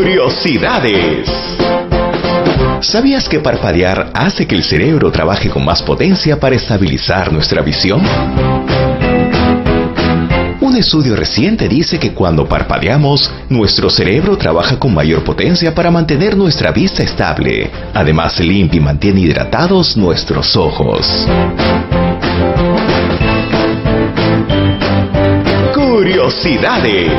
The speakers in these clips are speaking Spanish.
Curiosidades. ¿Sabías que parpadear hace que el cerebro trabaje con más potencia para estabilizar nuestra visión? Un estudio reciente dice que cuando parpadeamos, nuestro cerebro trabaja con mayor potencia para mantener nuestra vista estable. Además, limpia y mantiene hidratados nuestros ojos. Curiosidades.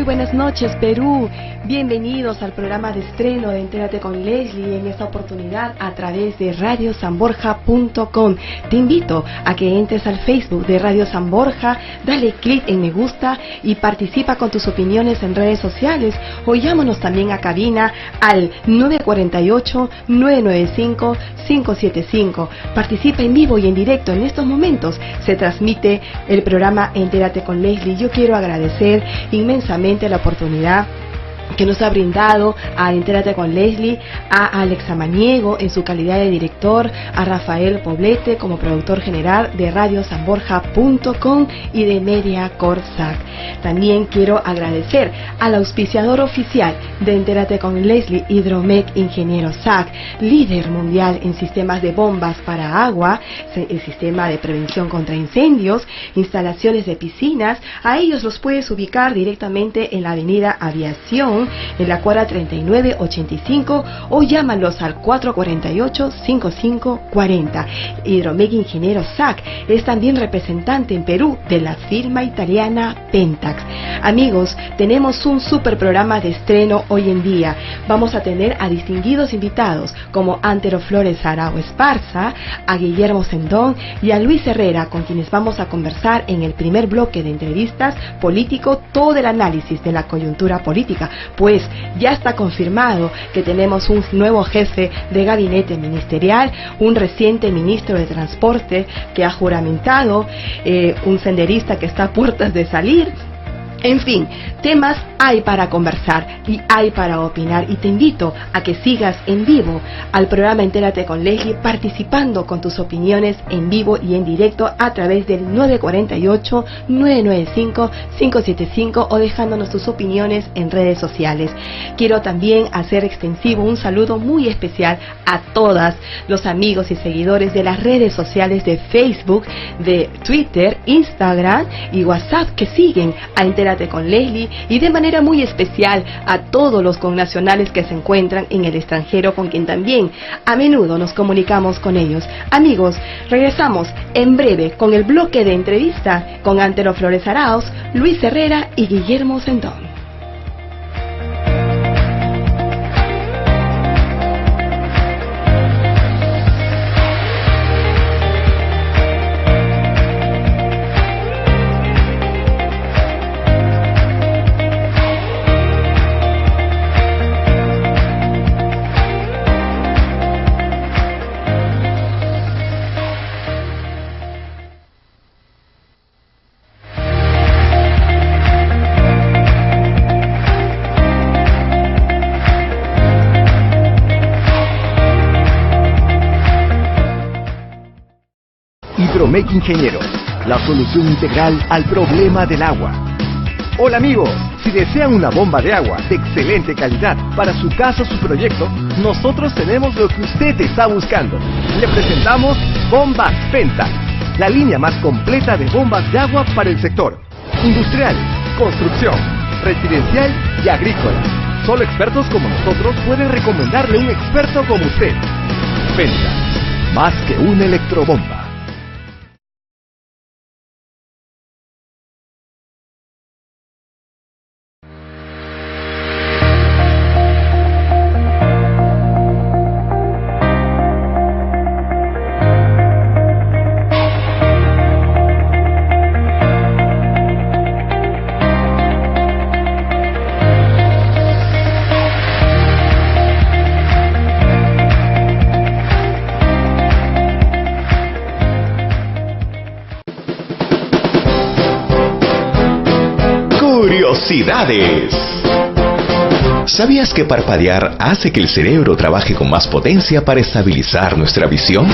Buenas noches, Perú. Bienvenidos al programa de estreno de Entérate con Leslie, en esta oportunidad a través de radiosanborja.com. Te invito a que entres al Facebook de Radio San Borja, dale clic en me gusta y participa con tus opiniones en redes sociales, o llámanos también a cabina al 948-995-575. Participa en vivo y en directo. En estos momentos se transmite el programa Entérate con Leslie. Yo quiero agradecer inmensamente la oportunidad que nos ha brindado a Entérate con Leslie, a Alex Amaniego en su calidad de director, a Rafael Poblete como productor general de radiosanborja.com y de Media Corsac. También quiero agradecer al auspiciador oficial de Entérate con Leslie, Hidromec Ingeniero SAC, líder mundial en sistemas de bombas para agua, el sistema de prevención contra incendios, instalaciones de piscinas. A ellos los puedes ubicar directamente en la avenida Aviación, en la cuadra 3985, o llámalos al 448-5540. Hidromec Ingeniero SAC es también representante en Perú de la firma italiana Pentax. Amigos, tenemos un super programa de estreno hoy en día. Vamos a tener a distinguidos invitados como Antero Flores Arao Esparza, a Guillermo Sendón y a Luis Herrera, con quienes vamos a conversar en el primer bloque de entrevistas político todo el análisis de la coyuntura política. Pues ya está confirmado que tenemos un nuevo jefe de gabinete ministerial, un reciente ministro de Transporte que ha juramentado, un senderista que está a puertas de salir. En fin, temas hay para conversar y hay para opinar, y te invito a que sigas en vivo al programa Entérate con Leslie, participando con tus opiniones en vivo y en directo a través del 948-995-575 o dejándonos tus opiniones en redes sociales. Quiero también hacer extensivo un saludo muy especial a todas los amigos y seguidores de las redes sociales de Facebook, de Twitter, Instagram y WhatsApp que siguen a Entérate con Leslie, y de manera muy especial a todos los connacionales que se encuentran en el extranjero, con quien también a menudo nos comunicamos con ellos. Amigos, regresamos en breve con el bloque de entrevista con Antero Flores Araos, Luis Herrera y Guillermo Sendón. Hidromec Ingeniero, la solución integral al problema del agua. Hola amigos, si desean una bomba de agua de excelente calidad para su casa o su proyecto, nosotros tenemos lo que usted está buscando. Le presentamos Bombas Pentax, la línea más completa de bombas de agua para el sector industrial, construcción, residencial y agrícola. Solo expertos como nosotros pueden recomendarle un experto como usted. Pentax, más que una electrobomba. Curiosidades. ¿Sabías que parpadear hace que el cerebro trabaje con más potencia para estabilizar nuestra visión?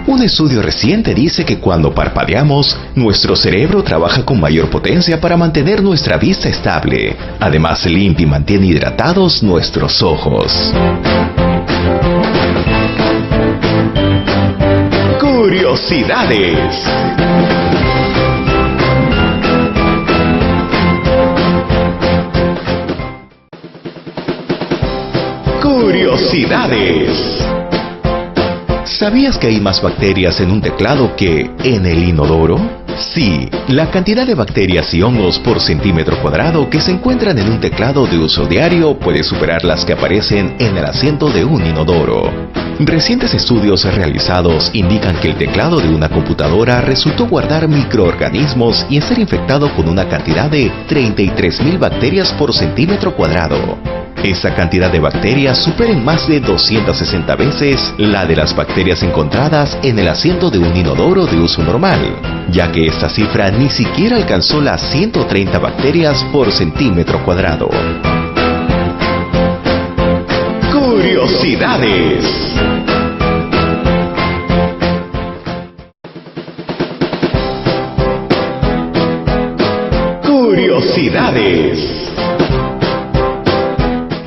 Un estudio reciente dice que cuando parpadeamos, nuestro cerebro trabaja con mayor potencia para mantener nuestra vista estable. Además, limpia y mantiene hidratados nuestros ojos. Curiosidades. Curiosidades. ¿Sabías que hay más bacterias en un teclado que en el inodoro? Sí, la cantidad de bacterias y hongos por centímetro cuadrado que se encuentran en un teclado de uso diario puede superar las que aparecen en el asiento de un inodoro. Recientes estudios realizados indican que el teclado de una computadora resultó guardar microorganismos y estar infectado con una cantidad de 33.000 bacterias por centímetro cuadrado. Esta cantidad de bacterias supera en más de 260 veces la de las bacterias encontradas en el asiento de un inodoro de uso normal, ya que esta cifra ni siquiera alcanzó las 130 bacterias por centímetro cuadrado. Curiosidades. Curiosidades.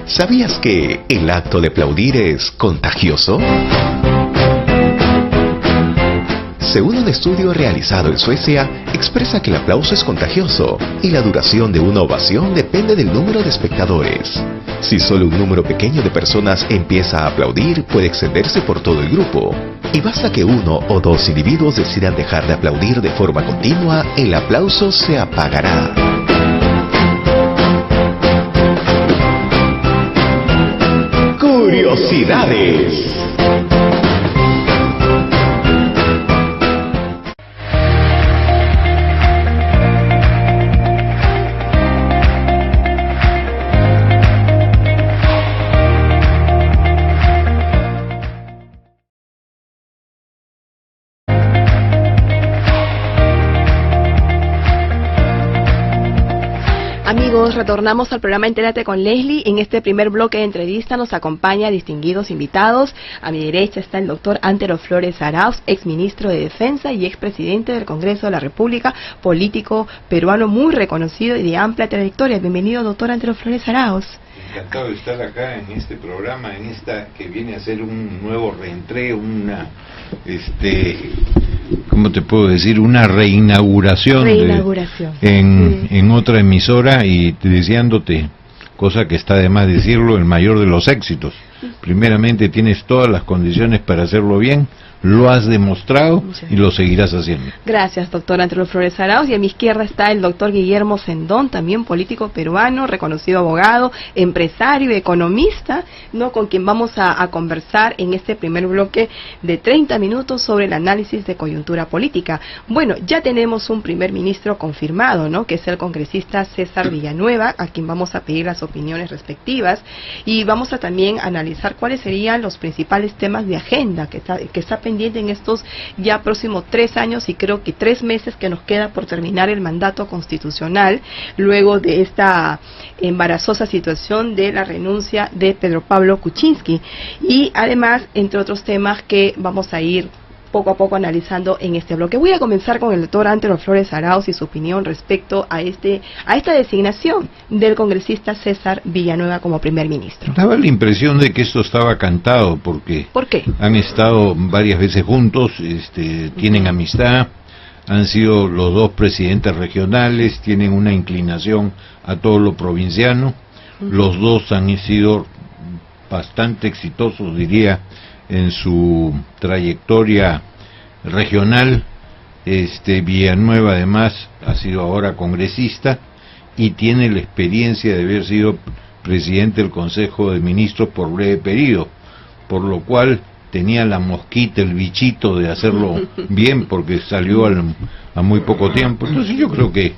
¿Sabías que el acto de aplaudir es contagioso? Según un estudio realizado en Suecia, expresa que el aplauso es contagioso y la duración de una ovación depende del número de espectadores. Si solo un número pequeño de personas empieza a aplaudir, puede extenderse por todo el grupo. Y basta que uno o dos individuos decidan dejar de aplaudir de forma continua, el aplauso se apagará. Curiosidades. Amigos, retornamos al programa Entérate con Leslie. En este primer bloque de entrevista nos acompaña distinguidos invitados. A mi derecha está el doctor Antero Flores Arauz, exministro de Defensa y expresidente del Congreso de la República, político peruano muy reconocido y de amplia trayectoria. Bienvenido, doctor Antero Flores Arauz. Encantado de estar acá en este programa, en esta que viene a ser un nuevo reentré, ¿cómo te puedo decir? Una reinauguración. En otra emisora, y deseándote, cosa que está de más decirlo, el mayor de los éxitos. Primeramente tienes todas las condiciones para hacerlo bien, lo has demostrado y lo seguirás haciendo. Gracias, doctor Antero Flores Arauz. Y a mi izquierda está el doctor Guillermo Sendón, también político peruano, reconocido abogado, empresario y economista, ¿no?, con quien vamos a conversar en este primer bloque de 30 minutos sobre el análisis de coyuntura política. Bueno, ya tenemos un primer ministro confirmado, ¿no?, que es el congresista César Villanueva, a quien vamos a pedir las opiniones respectivas, y vamos a también analizar cuáles serían los principales temas de agenda que está pendiente en estos ya próximos 3 años y creo que 3 meses que nos queda por terminar el mandato constitucional, luego de esta embarazosa situación de la renuncia de Pedro Pablo Kuczynski, y además entre otros temas que vamos a ir poco a poco analizando en este bloque. Voy a comenzar con el doctor Antero Flores Arauz y su opinión respecto a esta designación del congresista César Villanueva como primer ministro. Daba la impresión de que esto estaba cantado, porque ¿por qué? Han estado varias veces juntos, tienen amistad, han sido los dos presidentes regionales, tienen una inclinación a todo lo provinciano, los dos han sido bastante exitosos, diría, en su trayectoria regional. Villanueva además ha sido ahora congresista y tiene la experiencia de haber sido presidente del Consejo de Ministros por breve periodo, por lo cual tenía la mosquita, el bichito de hacerlo bien, porque salió a muy poco tiempo. Entonces yo creo que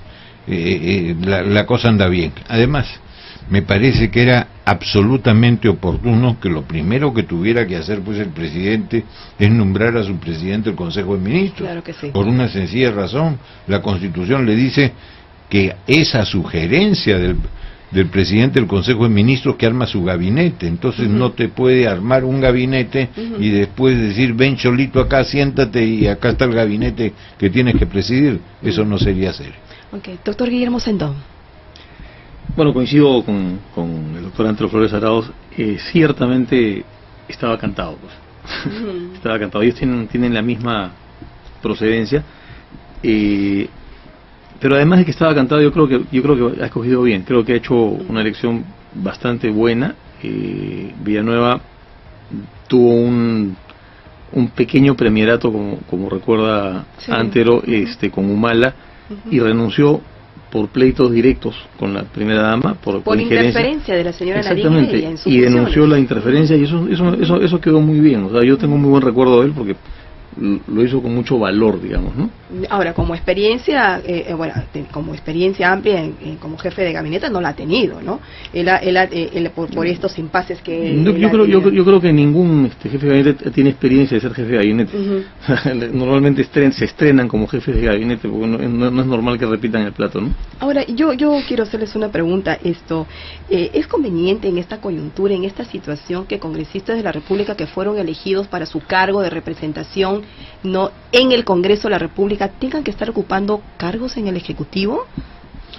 la cosa anda bien. Además, me parece que era absolutamente oportuno que lo primero que tuviera que hacer pues el presidente es nombrar a su presidente del Consejo de Ministros. Claro que sí. Por una sencilla razón, la Constitución le dice que es a sugerencia del presidente del Consejo de Ministros que arma su gabinete. Entonces no te puede armar un gabinete y después decir, ven Cholito acá, siéntate y acá está el gabinete que tienes que presidir. Eso no sería serio. Okay. Doctor Guillermo Sendón. Bueno, coincido con el doctor Antero Flores Arauz. Ciertamente estaba cantado, pues. Estaba cantado. Ellos tienen la misma procedencia. Pero además de que estaba cantado, yo creo que ha escogido bien. Creo que ha hecho una elección bastante buena. Villanueva tuvo un pequeño premierato, como recuerda Antero, con Humala, y renunció por pleitos directos con la primera dama, por interferencia de la señora Exactamente, y denunció la interferencia, y eso quedó muy bien. O sea, yo tengo muy buen recuerdo de él porque lo hizo con mucho valor, digamos, ¿no? Ahora, como experiencia, como experiencia amplia como jefe de gabinete no la ha tenido, ¿no? Él por estos impases que... Yo creo que ningún jefe de gabinete tiene experiencia de ser jefe de gabinete. Normalmente se estrenan como jefes de gabinete, porque no es normal que repitan el plato, ¿no? Ahora, yo quiero hacerles una pregunta. ¿Es conveniente en esta coyuntura, en esta situación, que congresistas de la República que fueron elegidos para su cargo de representación no en el Congreso de la República tengan que estar ocupando cargos en el Ejecutivo?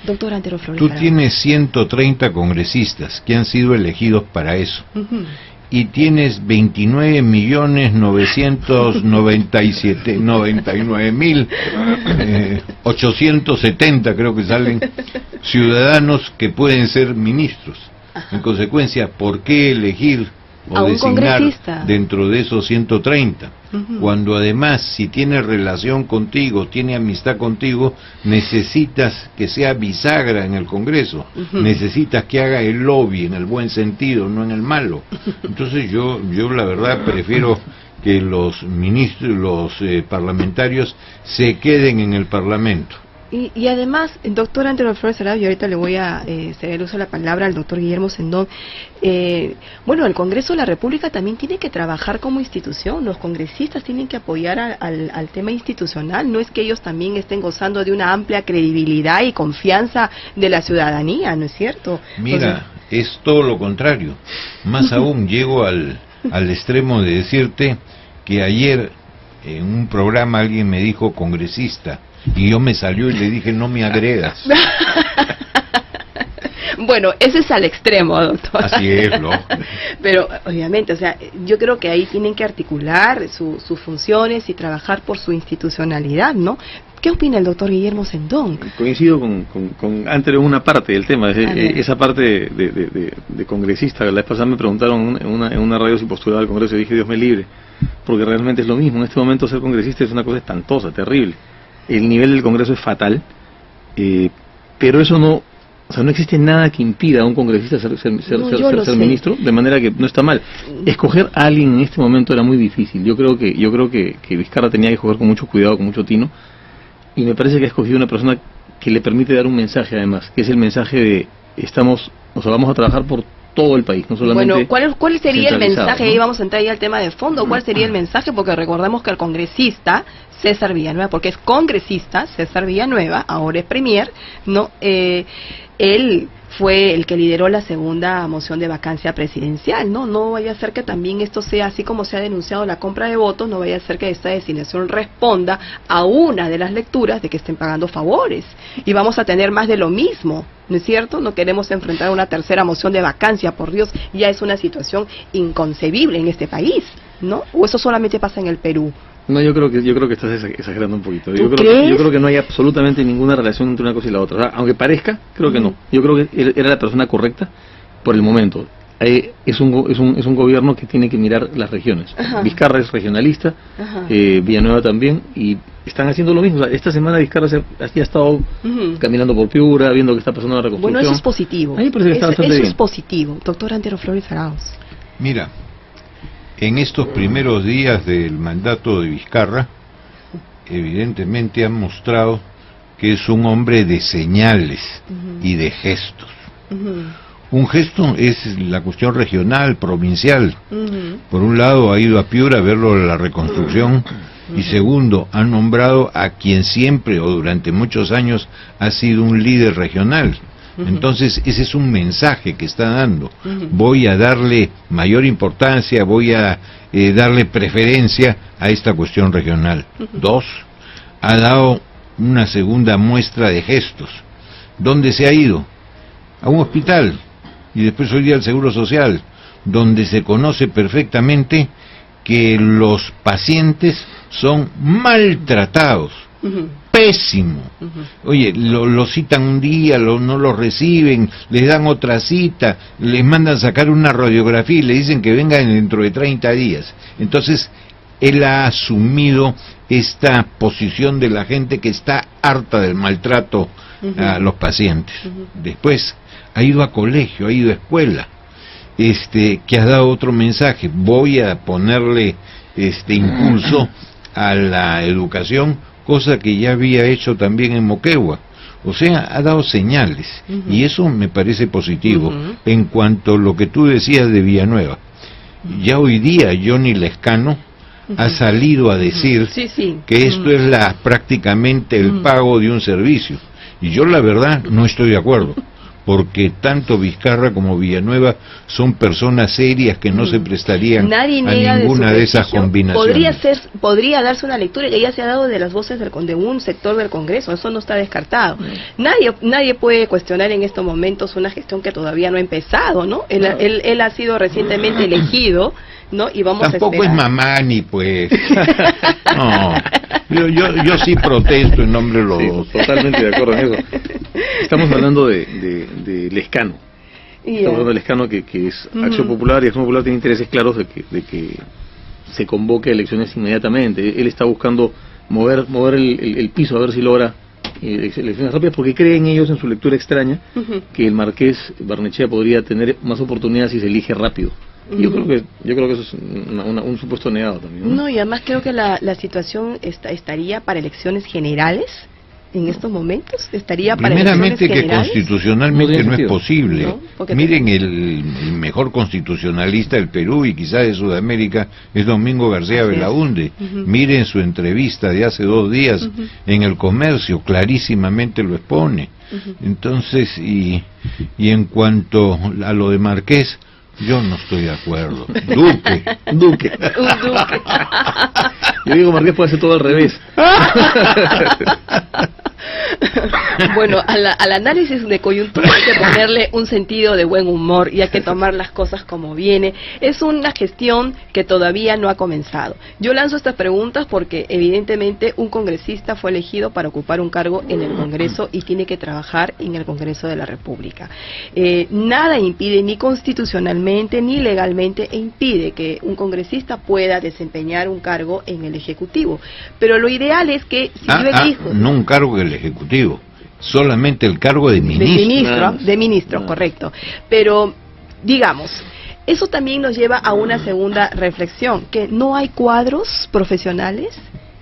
Doctor Antero Flores. Tú tienes 130 congresistas que han sido elegidos para eso. Y tienes 29.997.870 creo que salen ciudadanos que pueden ser ministros. En consecuencia, ¿por qué elegir o designar dentro de esos 130? Cuando además, si tiene relación contigo, tiene amistad contigo, necesitas que sea bisagra en el Congreso, necesitas que haga el lobby en el buen sentido, no en el malo. Entonces yo la verdad prefiero que los ministros, los parlamentarios se queden en el Parlamento. Y además, doctor Antero Flores Arauz, y ahorita le voy a ceder el uso de la palabra al doctor Guillermo Sendón, el Congreso de la República también tiene que trabajar como institución. Los congresistas tienen que apoyar al tema institucional. No es que ellos también estén gozando de una amplia credibilidad y confianza de la ciudadanía, ¿no es cierto? Mira, es todo lo contrario. Más aún, llego al extremo de decirte que ayer en un programa alguien me dijo congresista, y yo me salió y le dije, no me agredas. Bueno, ese es al extremo, doctor. Así es, ¿no? Pero, obviamente, o sea, yo creo que ahí tienen que articular sus funciones y trabajar por su institucionalidad, ¿no? ¿Qué opina el doctor Guillermo Sendón? Coincido con Antero en una parte del tema, esa parte de congresista. La vez pasada me preguntaron en una radio si postulaba al Congreso y dije, Dios me libre, porque realmente es lo mismo. En este momento ser congresista es una cosa espantosa, terrible. El nivel del Congreso es fatal, pero eso no existe nada que impida a un congresista ser ministro, de manera que no está mal. Escoger a alguien en este momento era muy difícil. Yo creo que Vizcarra tenía que escoger con mucho cuidado, con mucho tino, y me parece que ha escogido una persona que le permite dar un mensaje, además, que es el mensaje de vamos a trabajar por todo el país, no solamente... Bueno, ¿cuál sería el mensaje? ¿no? Ahí vamos a entrar ya al tema de fondo. ¿Cuál sería el mensaje? Porque recordemos que el congresista César Villanueva, porque es congresista César Villanueva, ahora es premier, ¿no? Él fue el que lideró la segunda moción de vacancia presidencial, ¿no? No vaya a ser que también esto sea así como se ha denunciado la compra de votos, no vaya a ser que esta designación responda a una de las lecturas de que estén pagando favores. Y vamos a tener más de lo mismo, ¿no es cierto? No queremos enfrentar una tercera moción de vacancia, por Dios, ya es una situación inconcebible en este país, ¿no? ¿O eso solamente pasa en el Perú? No, yo creo que estás exagerando un poquito. Yo creo que no hay absolutamente ninguna relación entre una cosa y la otra. O sea, aunque parezca, creo que no. Yo creo que era la persona correcta por el momento. Es un gobierno que tiene que mirar las regiones. Vizcarra es regionalista, Villanueva también, y están haciendo lo mismo. O sea, esta semana Vizcarra ha estado caminando por Piura, viendo qué está pasando en la reconstrucción. Bueno, eso es positivo. A mí me parece que está bastante bien. Es positivo. Doctor Antero Flores Arauz. Mira, en estos primeros días del mandato de Vizcarra, evidentemente han mostrado que es un hombre de señales y de gestos. Un gesto es la cuestión regional, provincial. Por un lado ha ido a Piura a verlo en la reconstrucción Y segundo, ha nombrado a quien siempre o durante muchos años ha sido un líder regional. Entonces ese es un mensaje que está dando. Voy a darle mayor importancia, voy a darle preferencia a esta cuestión regional. Dos, ha dado una segunda muestra de gestos. ¿Dónde se ha ido? A un hospital, y después hoy día al Seguro Social, donde se conoce perfectamente que los pacientes son maltratados. Pésimo. Oye, lo citan un día, no lo reciben, les dan otra cita, les mandan sacar una radiografía y le dicen que vengan dentro de 30 días. Entonces, él ha asumido esta posición de la gente que está harta del maltrato a los pacientes. Después, ha ido a colegio, ha ido a escuela, que ha dado otro mensaje. Voy a ponerle impulso a la educación, cosa que ya había hecho también en Moquegua. O sea, ha dado señales, y eso me parece positivo. En cuanto a lo que tú decías de Villanueva, ya hoy día Johnny Lescano ha salido a decir que esto es prácticamente el pago de un servicio, y yo la verdad no estoy de acuerdo, porque tanto Vizcarra como Villanueva son personas serias que no se prestarían a ninguna de esas combinaciones. Podría darse una lectura que ya se ha dado de las voces de un sector del Congreso, eso no está descartado. Nadie puede cuestionar en estos momentos una gestión que todavía no ha empezado, ¿no? Él ha sido recientemente elegido, ¿no? Y vamos Tampoco a es mamá ni pues. No, yo sí protesto en nombre de los dos. Totalmente de acuerdo en eso. Estamos hablando de Lescano. Estamos hablando de Lescano, que es Acción Popular, y Acción Popular tiene intereses claros de que se convoque a elecciones inmediatamente. Él está buscando mover el piso a ver si logra elecciones rápidas, porque creen ellos, en su lectura extraña, que el Marqués Barnechea podría tener más oportunidades si se elige rápido. Yo creo que eso es un supuesto negado también, ¿no? Y además creo que la situación estaría para elecciones generales en estos momentos. Estaría para primeramente elecciones que generales. Constitucionalmente no es posible. ¿No? Miren, el mejor constitucionalista del Perú y quizás de Sudamérica es Domingo García Belaúnde. Miren su entrevista de hace 2 días en El Comercio, clarísimamente lo expone. Entonces, y en cuanto a lo de Marqués, yo no estoy de acuerdo. Duque. Yo digo, Marqués puede hacer todo al revés. Bueno, al análisis de coyuntura hay que ponerle un sentido de buen humor y hay que tomar las cosas como viene. Es una gestión que todavía no ha comenzado. Yo lanzo estas preguntas porque evidentemente un congresista fue elegido para ocupar un cargo en el Congreso y tiene que trabajar en el Congreso de la República. Nada impide, ni constitucionalmente ni legalmente, impide que un congresista pueda desempeñar un cargo en el Ejecutivo. Pero lo ideal es que si yo elijo... No un cargo en el Ejecutivo, solamente el cargo de ministro. De ministro, correcto. Pero, digamos, eso también nos lleva a una segunda reflexión, que no hay cuadros profesionales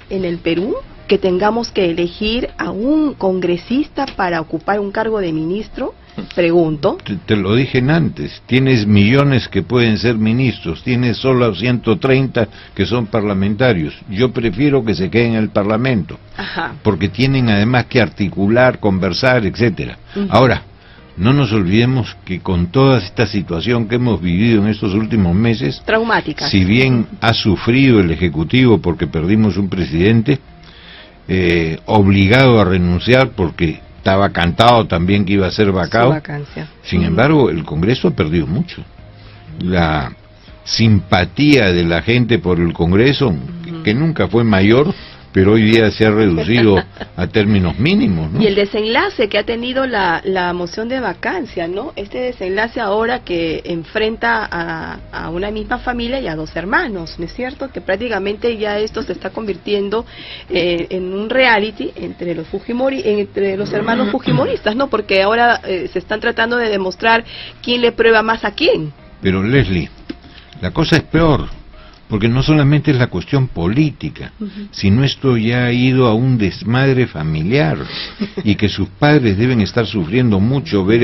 en el Perú que tengamos que elegir a un congresista para ocupar un cargo de ministro. Pregunto. Te lo dije antes, tienes millones que pueden ser ministros, tienes solo 130 que son parlamentarios. Yo prefiero que se queden en el Parlamento, porque tienen además que articular, conversar, etcétera. Ahora, no nos olvidemos que con toda esta situación que hemos vivido en estos últimos meses, traumática, si bien ha sufrido el Ejecutivo porque perdimos un presidente, obligado a renunciar porque estaba cantado también que iba a ser vacado. Sin embargo, el Congreso ha perdido mucho. La simpatía de la gente por el Congreso, que nunca fue mayor, pero hoy día se ha reducido a términos mínimos, ¿no? Y el desenlace que ha tenido la moción de vacancia, ¿no? Este desenlace ahora que enfrenta a una misma familia y a 2 hermanos, ¿no es cierto? Que prácticamente ya esto se está convirtiendo en un reality entre los hermanos fujimoristas, ¿no? Porque ahora se están tratando de demostrar quién le prueba más a quién. Pero Leslie, la cosa es peor, porque no solamente es la cuestión política, sino esto ya ha ido a un desmadre familiar, y que sus padres deben estar sufriendo mucho ver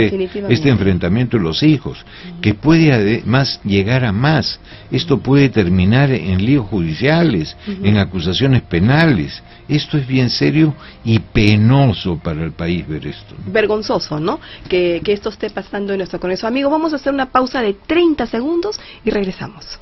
este enfrentamiento de los hijos, que puede además llegar a más. Esto puede terminar en líos judiciales, en acusaciones penales. Esto es bien serio y penoso para el país ver esto, ¿no? Vergonzoso, ¿no? Que esto esté pasando en nuestro Congreso. Amigos, vamos a hacer una pausa de 30 segundos y regresamos.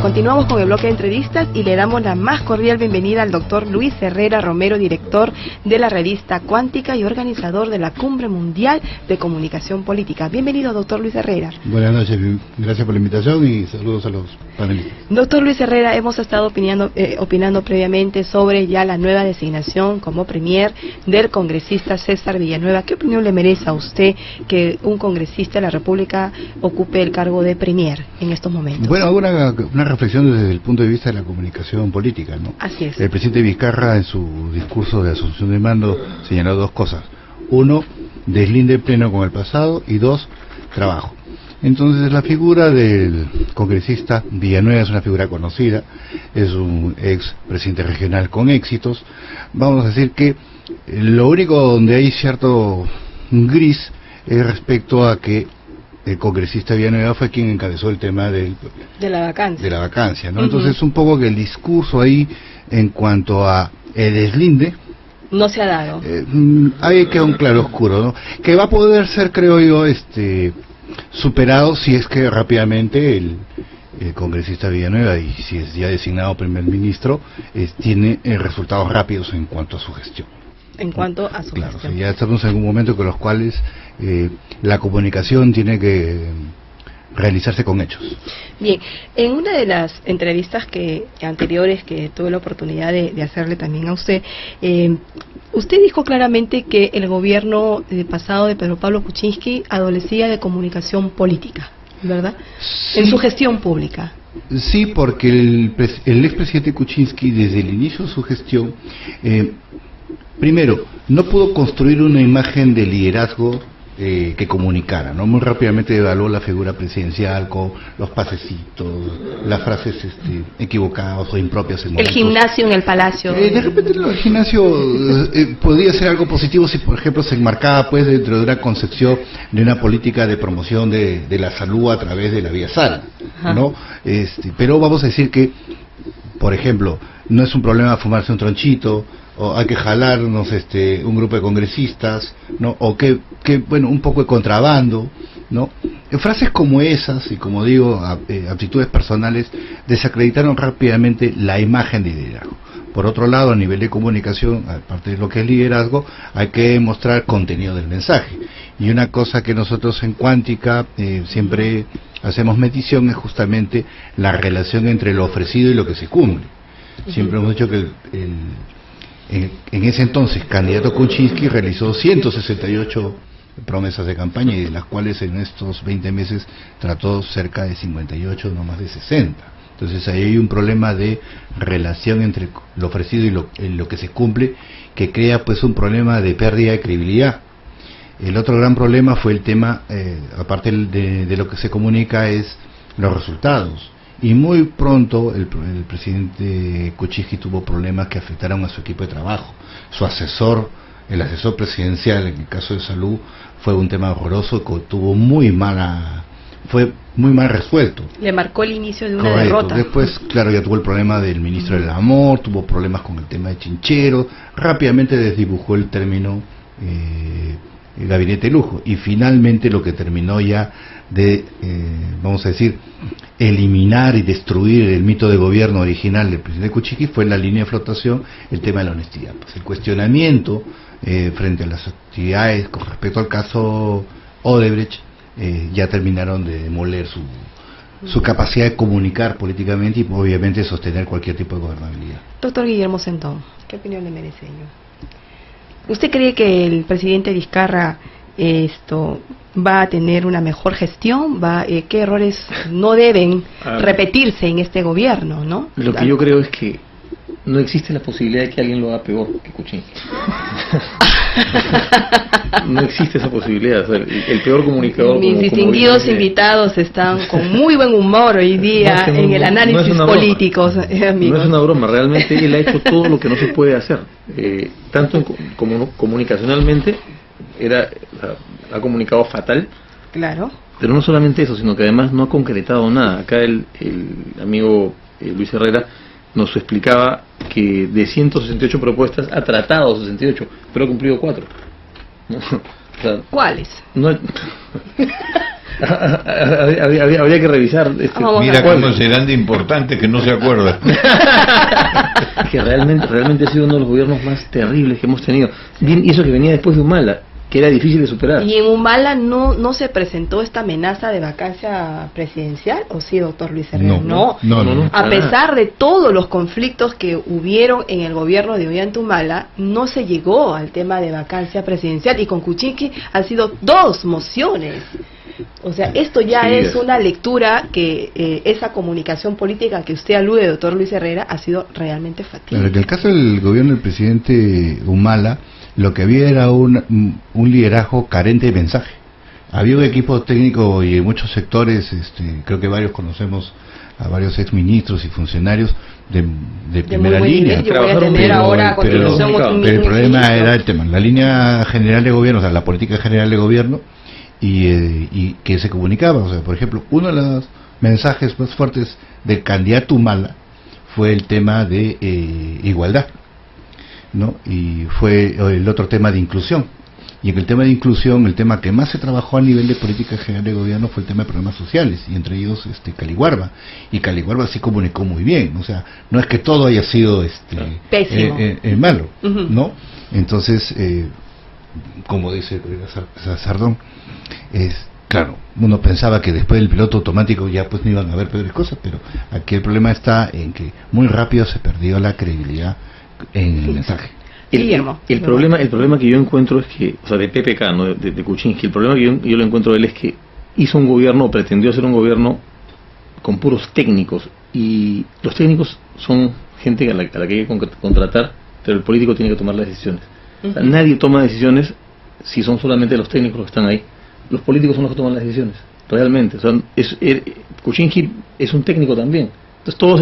Continuamos con el bloque de entrevistas y le damos la más cordial bienvenida al doctor Luis Herrera Romero, director de la revista Cuántica y organizador de la Cumbre Mundial de Comunicación Política. Bienvenido, doctor Luis Herrera. Buenas noches, gracias por la invitación y saludos a los panelistas. Doctor Luis Herrera, hemos estado opinando previamente sobre ya la nueva designación como premier del congresista César Villanueva. ¿Qué opinión le merece a usted que un congresista de la República ocupe el cargo de premier en estos momentos? Bueno, una reflexión desde el punto de vista de la comunicación política, ¿no? Así es. El presidente Vizcarra, en su discurso de asunción de mando, señaló dos cosas. Uno, deslinde pleno con el pasado, y dos, trabajo. Entonces, la figura del congresista Villanueva es una figura conocida, es un ex presidente regional con éxitos. Vamos a decir que lo único donde hay cierto gris es respecto a que el congresista Villanueva fue quien encabezó el tema de la vacancia, ¿no? Entonces, un poco que el discurso ahí en cuanto a el deslinde no se ha dado. Hay que un claro oscuro, ¿no? Que va a poder ser, creo yo, superado si es que rápidamente el congresista Villanueva, y si es ya designado primer ministro, tiene resultados rápidos en cuanto a su gestión. En cuanto a su gestión. Sí, ya estamos en un momento con los cuales la comunicación tiene que realizarse con hechos. Bien, en una de las entrevistas anteriores que tuve la oportunidad de hacerle también a usted, usted dijo claramente que el gobierno pasado de Pedro Pablo Kuczynski adolecía de comunicación política, ¿verdad? Sí. En su gestión pública. Sí, porque el expresidente Kuczynski, desde el inicio de su gestión, primero, no pudo construir una imagen de liderazgo que comunicara, ¿no? Muy rápidamente evaluó la figura presidencial con los pasecitos, las frases equivocadas o impropias. El gimnasio en el Palacio. De repente el gimnasio podría ser algo positivo si, por ejemplo, se enmarcaba pues dentro de una concepción de una política de promoción de la salud a través de la vía sana, ¿no? Pero vamos a decir que, por ejemplo, no es un problema fumarse un tronchito, o hay que jalarnos un grupo de congresistas, ¿no? O que bueno, un poco de contrabando, ¿no? Frases como esas, y como digo, aptitudes personales, desacreditaron rápidamente la imagen de liderazgo. Por otro lado, a nivel de comunicación, aparte de lo que es liderazgo, hay que mostrar contenido del mensaje. Y una cosa que nosotros en Cuántica siempre hacemos medición es justamente la relación entre lo ofrecido y lo que se cumple. Siempre hemos dicho que en ese entonces, candidato Kuczynski realizó 168 promesas de campaña, y de las cuales en estos 20 meses trató cerca de 58, no más de 60. Entonces ahí hay un problema de relación entre lo ofrecido y lo que se cumple, que crea pues un problema de pérdida de credibilidad. El otro gran problema fue el tema, aparte de lo que se comunica, es los resultados. Y muy pronto el presidente Kuczynski tuvo problemas que afectaron a su equipo de trabajo. Su asesor, el asesor presidencial en el caso de salud, fue un tema horroroso que fue muy mal resuelto. Le marcó el inicio de una derrota. Después, claro, ya tuvo el problema del ministro del Amor, tuvo problemas con el tema de Chinchero, rápidamente desdibujó el término gabinete de lujo, y finalmente lo que terminó ya de, vamos a decir, eliminar y destruir el mito de gobierno original del presidente Kuczynski fue la línea de flotación, el tema de la honestidad. Pues el cuestionamiento frente a las actividades con respecto al caso Odebrecht ya terminaron de demoler su capacidad de comunicar políticamente y obviamente sostener cualquier tipo de gobernabilidad. Doctor Guillermo Centón, ¿qué opinión le merece ello? ¿Usted cree que el presidente Vizcarra va a tener una mejor gestión? ¿Qué errores no deben repetirse en este gobierno, no? Lo que yo creo es que no existe la posibilidad de que alguien lo haga peor que Kuczynski. No existe esa posibilidad. O sea, el peor comunicador. Mis distinguidos invitados están con muy buen humor hoy día en el análisis político. No es una broma, realmente él ha hecho todo lo que no se puede hacer. Tanto como comunicacionalmente, ha comunicado fatal. Claro. Pero no solamente eso, sino que además no ha concretado nada. Acá el amigo Luis Herrera nos explicaba que de 168 propuestas ha tratado 68, pero ha cumplido 4. ¿No? O sea, ¿cuáles? No, habría que revisar. Mira cómo serán de importantes que no se acuerdan. Que realmente ha sido uno de los gobiernos más terribles que hemos tenido. Bien, y eso que venía después de Humala, que era difícil de superar. ¿Y en Humala no se presentó esta amenaza de vacancia presidencial? ¿O sí, doctor Luis Herrera? No. A pesar de todos los conflictos que hubieron en el gobierno de Ollanta-Humala, no se llegó al tema de vacancia presidencial, y con Kuczynski han sido 2 mociones. O sea, esto ya es una lectura que esa comunicación política que usted alude, doctor Luis Herrera, ha sido realmente fatídica. Claro, en el caso del gobierno del presidente Humala, lo que había era un liderazgo carente de mensaje. Había un equipo técnico y en muchos sectores, creo que varios conocemos a varios exministros y funcionarios de primera línea. Pero el problema era el tema, la línea general de gobierno, o sea, la política general de gobierno, y que se comunicaba. O sea, por ejemplo, uno de los mensajes más fuertes del candidato Humala fue el tema de igualdad, ¿no? Y fue el otro tema de inclusión. Y en el tema de inclusión, el tema que más se trabajó a nivel de política general de gobierno fue el tema de problemas sociales, y entre ellos Caliguarba. Y Caliguarba sí comunicó muy bien, o sea, no es que todo haya sido pésimo, malo, ¿no? Entonces, como dice Sardón, claro, uno pensaba que después del piloto automático ya pues no iban a haber peores cosas, pero aquí el problema está en que muy rápido se perdió la credibilidad en el mensaje. El problema que yo encuentro es que, o sea, de PPK, no de Kuczynski, el problema que yo lo encuentro de él es que hizo un gobierno, pretendió hacer un gobierno con puros técnicos, y los técnicos son gente a la que hay que contratar, pero el político tiene que tomar las decisiones. O sea, nadie toma decisiones si son solamente los técnicos los que están ahí. Los políticos son los que toman las decisiones, realmente. O sea, Kuczynski es un técnico también. Entonces todos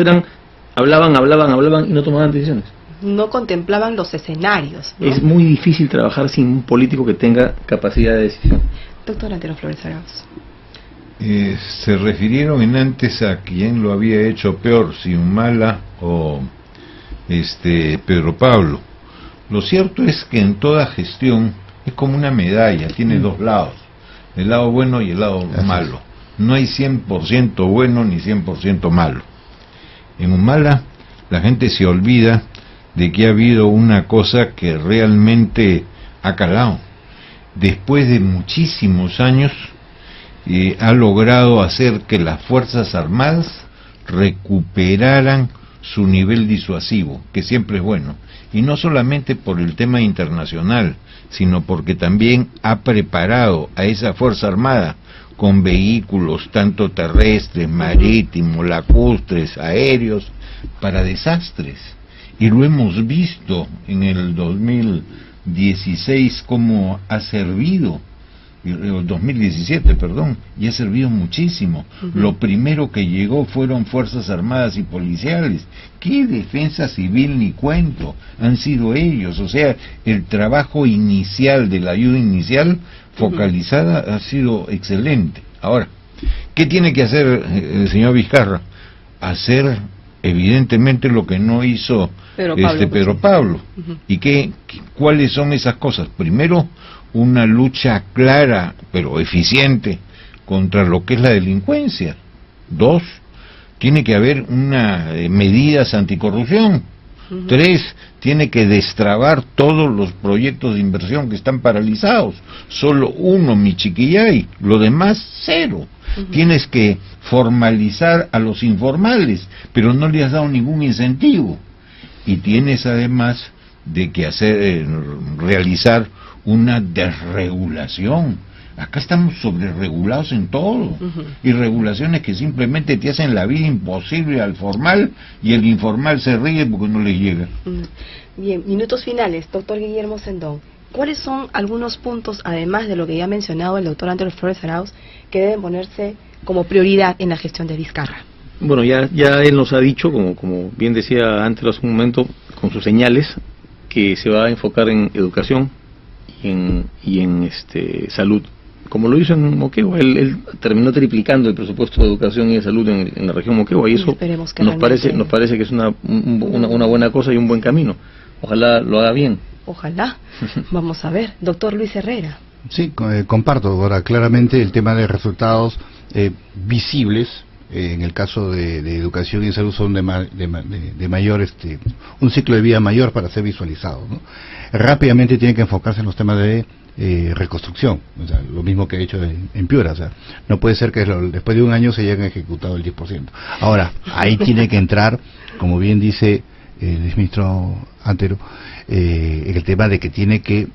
hablaban y no tomaban decisiones. No contemplaban los escenarios, ¿no? Es muy difícil trabajar sin un político que tenga capacidad de decisión. Doctor Antero Flores Arauz. Se refirieron en antes a quién lo había hecho peor, si Humala o Pedro Pablo. Lo cierto es que en toda gestión es como una medalla, tiene 2 lados, el lado bueno y el lado malo. No hay 100% bueno ni 100% malo. En Humala la gente se olvida de que ha habido una cosa que realmente ha calado. Después de muchísimos años ha logrado hacer que las Fuerzas Armadas recuperaran su nivel disuasivo, que siempre es bueno, y no solamente por el tema internacional, sino porque también ha preparado a esa Fuerza Armada con vehículos tanto terrestres, marítimos, lacustres, aéreos, para desastres. Y lo hemos visto en el 2016 cómo ha servido, el 2017, perdón, y ha servido muchísimo. Lo primero que llegó fueron Fuerzas Armadas y Policiales. ¿Qué defensa civil ni cuento? Han sido ellos. O sea, el trabajo inicial de la ayuda inicial focalizada ha sido excelente. Ahora, ¿qué tiene que hacer el señor Vizcarra? Hacer evidentemente lo que no hizo Pedro Pablo. ¿Y cuáles son esas cosas? Primero, una lucha clara, pero eficiente, contra lo que es la delincuencia. 2, tiene que haber medidas anticorrupción. 3, tiene que destrabar todos los proyectos de inversión que están paralizados. Solo uno, Michiquillay, lo demás, 0. Tienes que formalizar a los informales, pero no le has dado ningún incentivo. Y tienes además de que realizar una desregulación. Acá estamos sobreregulados en todo, y regulaciones que simplemente te hacen la vida imposible al formal, y el informal se ríe porque no le llega. Bien, minutos finales, doctor Guillermo Sendón. ¿Cuáles son algunos puntos, además de lo que ya ha mencionado el doctor Antero Flores Arauz, que deben ponerse como prioridad en la gestión de Vizcarra? Bueno, ya él nos ha dicho, como bien decía Antero hace un momento, con sus señales, que se va a enfocar en educación y en salud, como lo hizo en Moquegua. Él terminó triplicando el presupuesto de educación y de salud en la región Moquegua, y eso nos parece que es una buena cosa y un buen camino. Ojalá lo haga bien. Ojalá. Vamos a ver. Doctor Luis Herrera. Sí, comparto. Ahora, claramente el tema de resultados visibles, en el caso de educación y salud, son de mayor, un ciclo de vida mayor para ser visualizado, ¿no? Rápidamente tiene que enfocarse en los temas de reconstrucción, o sea, lo mismo que he hecho en Piura. O sea, no puede ser que después de un año se hayan ejecutado el 10%. Ahora, ahí tiene que entrar, como bien dice el ministro Antero, el tema de que tiene que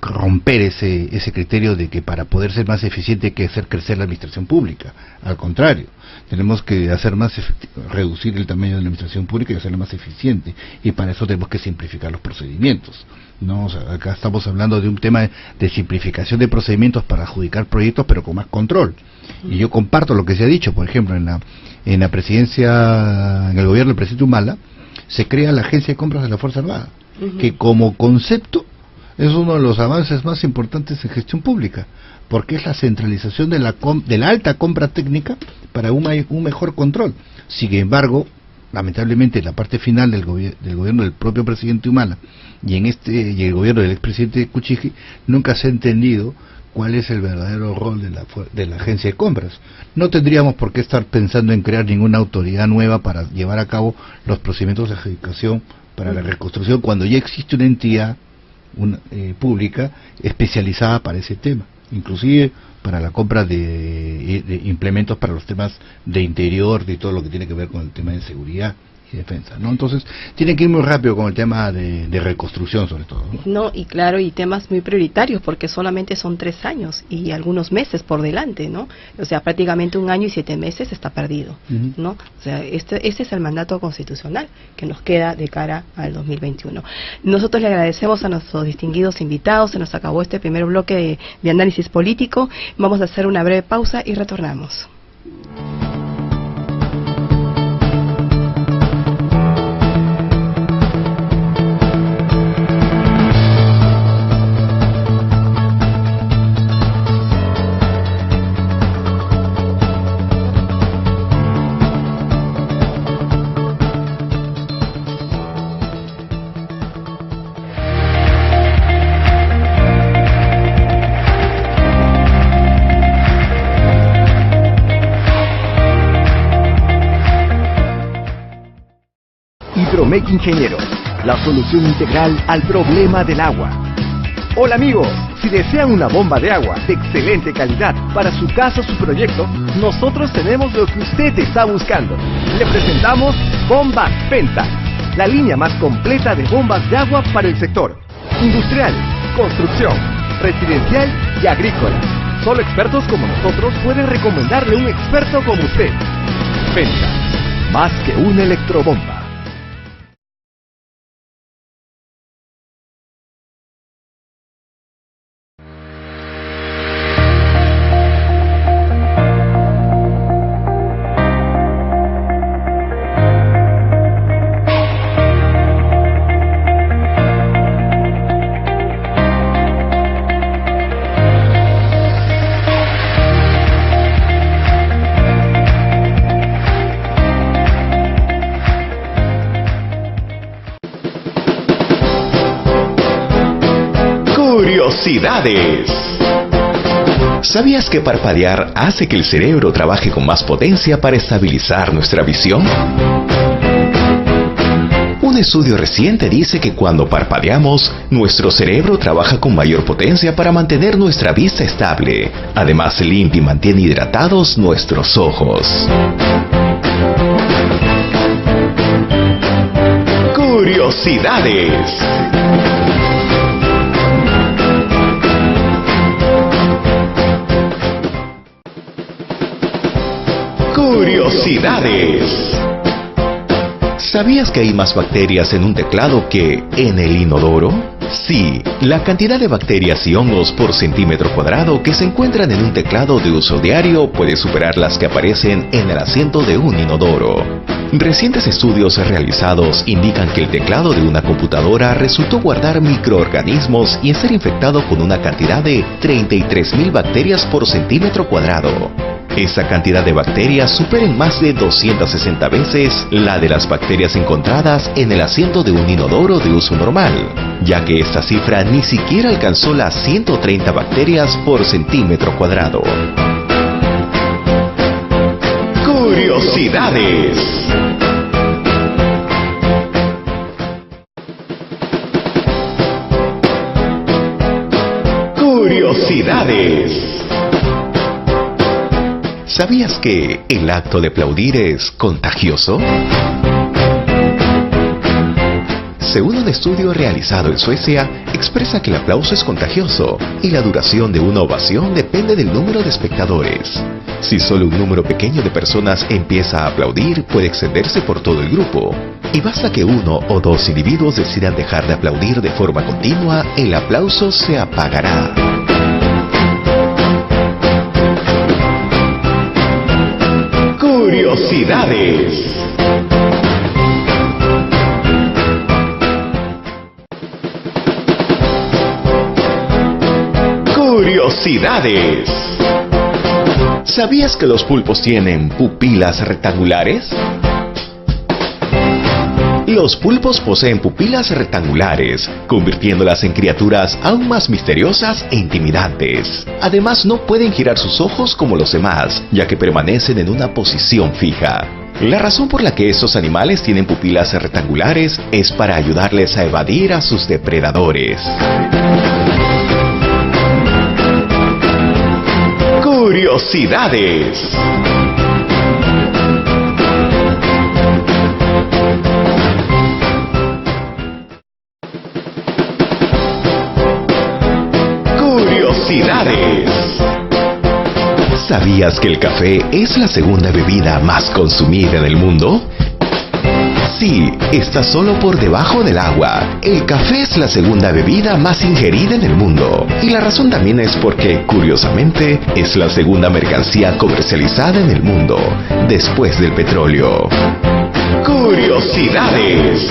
romper ese criterio de que para poder ser más eficiente hay que hacer crecer la administración pública. Al contrario, tenemos que hacer reducir el tamaño de la administración pública y hacerla más eficiente, y para eso tenemos que simplificar los procedimientos, ¿no? O sea, acá estamos hablando de un tema de simplificación de procedimientos para adjudicar proyectos, pero con más control. Y yo comparto lo que se ha dicho. Por ejemplo, en la presidencia, en el gobierno del presidente Humala, se crea la Agencia de Compras de la Fuerza Armada, que como concepto es uno de los avances más importantes en gestión pública, porque es la centralización de la alta compra técnica para un mejor control. Sin embargo, lamentablemente, la parte final del gobierno del propio presidente Humala y el gobierno del expresidente Kuczynski, nunca se ha entendido cuál es el verdadero rol de la agencia de compras. No tendríamos por qué estar pensando en crear ninguna autoridad nueva para llevar a cabo los procedimientos de adjudicación para la reconstrucción, cuando ya existe una entidad pública especializada para ese tema, inclusive para la compra de implementos para los temas de interior, de todo lo que tiene que ver con el tema de seguridad y defensa, ¿no? Entonces tiene que ir muy rápido con el tema de reconstrucción, sobre todo, ¿no? Y claro, y temas muy prioritarios, porque solamente son 3 años y algunos meses por delante, ¿no? O sea, prácticamente 1 año y 7 meses está perdido, ¿no? O sea, ese es el mandato constitucional que nos queda de cara al 2021. Nosotros le agradecemos a nuestros distinguidos invitados. Se nos acabó este primer bloque de análisis político. Vamos a hacer una breve pausa y retornamos. Hidromec Ingenieros, la solución integral al problema del agua. Hola amigos, si desean una bomba de agua de excelente calidad para su casa o su proyecto, nosotros tenemos lo que usted está buscando. Le presentamos Bombas Pentax, la línea más completa de bombas de agua para el sector industrial, construcción, residencial y agrícola. Solo expertos como nosotros pueden recomendarle un experto como usted. Pentax, más que una electrobomba. Curiosidades. ¿Sabías que parpadear hace que el cerebro trabaje con más potencia para estabilizar nuestra visión? Un estudio reciente dice que cuando parpadeamos, nuestro cerebro trabaja con mayor potencia para mantener nuestra vista estable. Además, limpia y mantiene hidratados nuestros ojos. Curiosidades. Curiosidades. ¿Sabías que hay más bacterias en un teclado que en el inodoro? Sí, la cantidad de bacterias y hongos por centímetro cuadrado que se encuentran en un teclado de uso diario puede superar las que aparecen en el asiento de un inodoro. Recientes estudios realizados indican que el teclado de una computadora resultó guardar microorganismos y ser infectado con una cantidad de 33.000 bacterias por centímetro cuadrado. Esa cantidad de bacterias supera en más de 260 veces la de las bacterias encontradas en el asiento de un inodoro de uso normal, ya que esta cifra ni siquiera alcanzó las 130 bacterias por centímetro cuadrado. Curiosidades. Curiosidades. ¿Sabías que el acto de aplaudir es contagioso? Según un estudio realizado en Suecia, expresa que el aplauso es contagioso y la duración de una ovación depende del número de espectadores. Si solo un número pequeño de personas empieza a aplaudir, puede extenderse por todo el grupo. Y basta que uno o dos individuos decidan dejar de aplaudir de forma continua, el aplauso se apagará. Curiosidades. Curiosidades. ¿Sabías que los pulpos tienen pupilas rectangulares? Los pulpos poseen pupilas rectangulares, convirtiéndolas en criaturas aún más misteriosas e intimidantes. Además, no pueden girar sus ojos como los demás, ya que permanecen en una posición fija. La razón por la que estos animales tienen pupilas rectangulares es para ayudarles a evadir a sus depredadores. Curiosidades. Curiosidades. ¿Sabías que el café es la segunda bebida más consumida en el mundo? Sí, está solo por debajo del agua. El café es la segunda bebida más ingerida en el mundo. Y la razón también es porque, curiosamente, es la segunda mercancía comercializada en el mundo, después del petróleo. Curiosidades.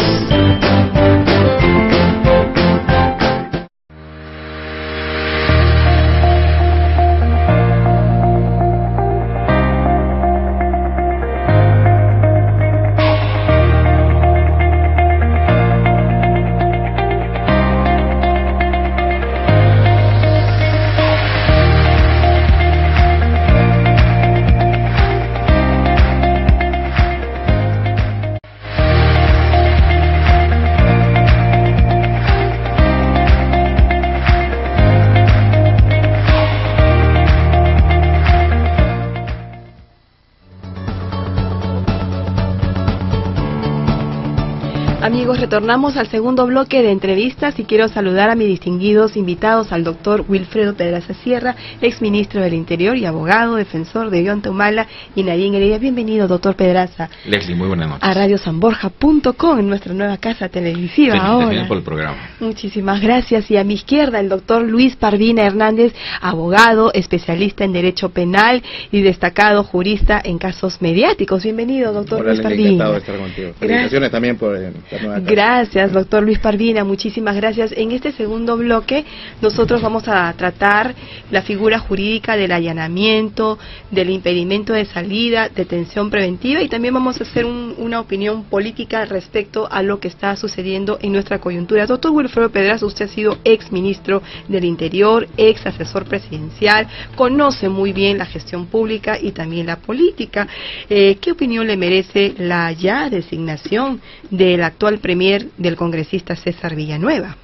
Amigos, retornamos al segundo bloque de entrevistas y quiero saludar a mis distinguidos invitados, al doctor Wilfredo Pedraza Sierra, exministro del Interior y abogado, defensor de Ollanta Humala, y Nadine Heredia. Bienvenido, doctor Pedraza. Leslie, muy buenas noches. A radiosanborja.com, en nuestra nueva casa televisiva. Felicitaciones por el programa. Muchísimas gracias. Y a mi izquierda, el doctor Luis Parvina Hernández, abogado, especialista en Derecho Penal y destacado jurista en casos mediáticos. Bienvenido, doctor Luis Parvina. Encantado de estar contigo. Felicitaciones también por la nueva Gracias, doctor Luis Parvina, muchísimas gracias. En este segundo bloque nosotros vamos a tratar la figura jurídica del allanamiento, del impedimento de salida, detención preventiva, y también vamos a hacer una opinión política respecto a lo que está sucediendo en nuestra coyuntura. Doctor Wilfredo Pedraza, usted ha sido ex ministro del Interior, ex asesor presidencial, conoce muy bien la gestión pública y también la política. ¿Qué opinión le merece la ya designación del actual premier del congresista César Villanueva?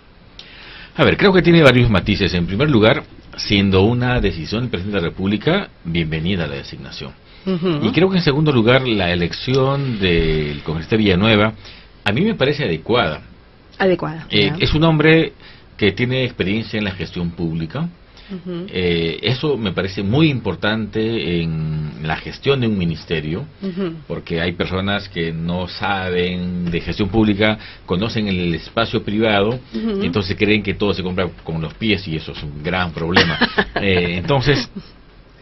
A ver, creo que tiene varios matices. En primer lugar, siendo una decisión del presidente de la República, bienvenida a la designación. Y creo que en segundo lugar, la elección del congresista Villanueva a mí me parece adecuada. Es un hombre que tiene experiencia en la gestión pública. Eso me parece muy importante en la gestión de un ministerio, porque hay personas que no saben de gestión pública, conocen el espacio privado, y entonces creen que todo se compra con los pies, y eso es un gran problema. Entonces,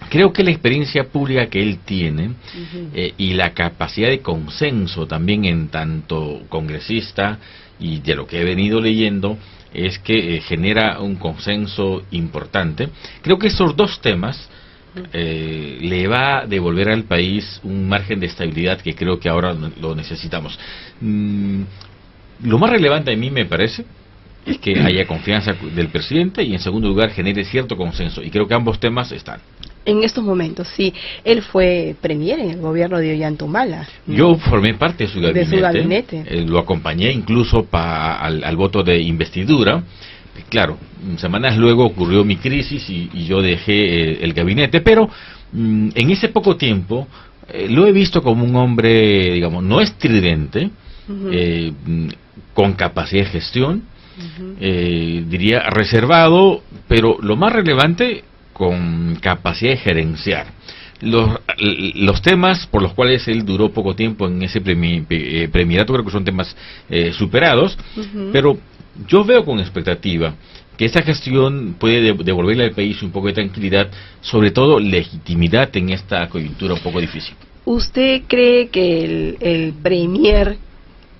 creo que la experiencia pública que él tiene y la capacidad de consenso también en tanto congresista, y de lo que he venido leyendo, es que genera un consenso importante. Creo que esos dos temas le va a devolver al país un margen de estabilidad que creo que ahora lo necesitamos. Lo más relevante a mí me parece es que haya confianza del presidente, y en segundo lugar genere cierto consenso, y creo que ambos temas están. En estos momentos, sí. Él fue premier en el gobierno de Ollanta-Humala, ¿no? Yo formé parte de su gabinete. Lo acompañé incluso al voto de investidura. Claro, semanas luego ocurrió mi crisis y yo dejé el gabinete, pero en ese poco tiempo lo he visto como un hombre, digamos, no estridente, con capacidad de gestión, diría reservado, pero lo más relevante, con capacidad de gerenciar. Los temas por los cuales él duró poco tiempo en ese premierato creo que son temas superados, pero yo veo con expectativa que esta gestión puede devolverle al país un poco de tranquilidad, sobre todo legitimidad en esta coyuntura un poco difícil. ¿Usted cree que el premier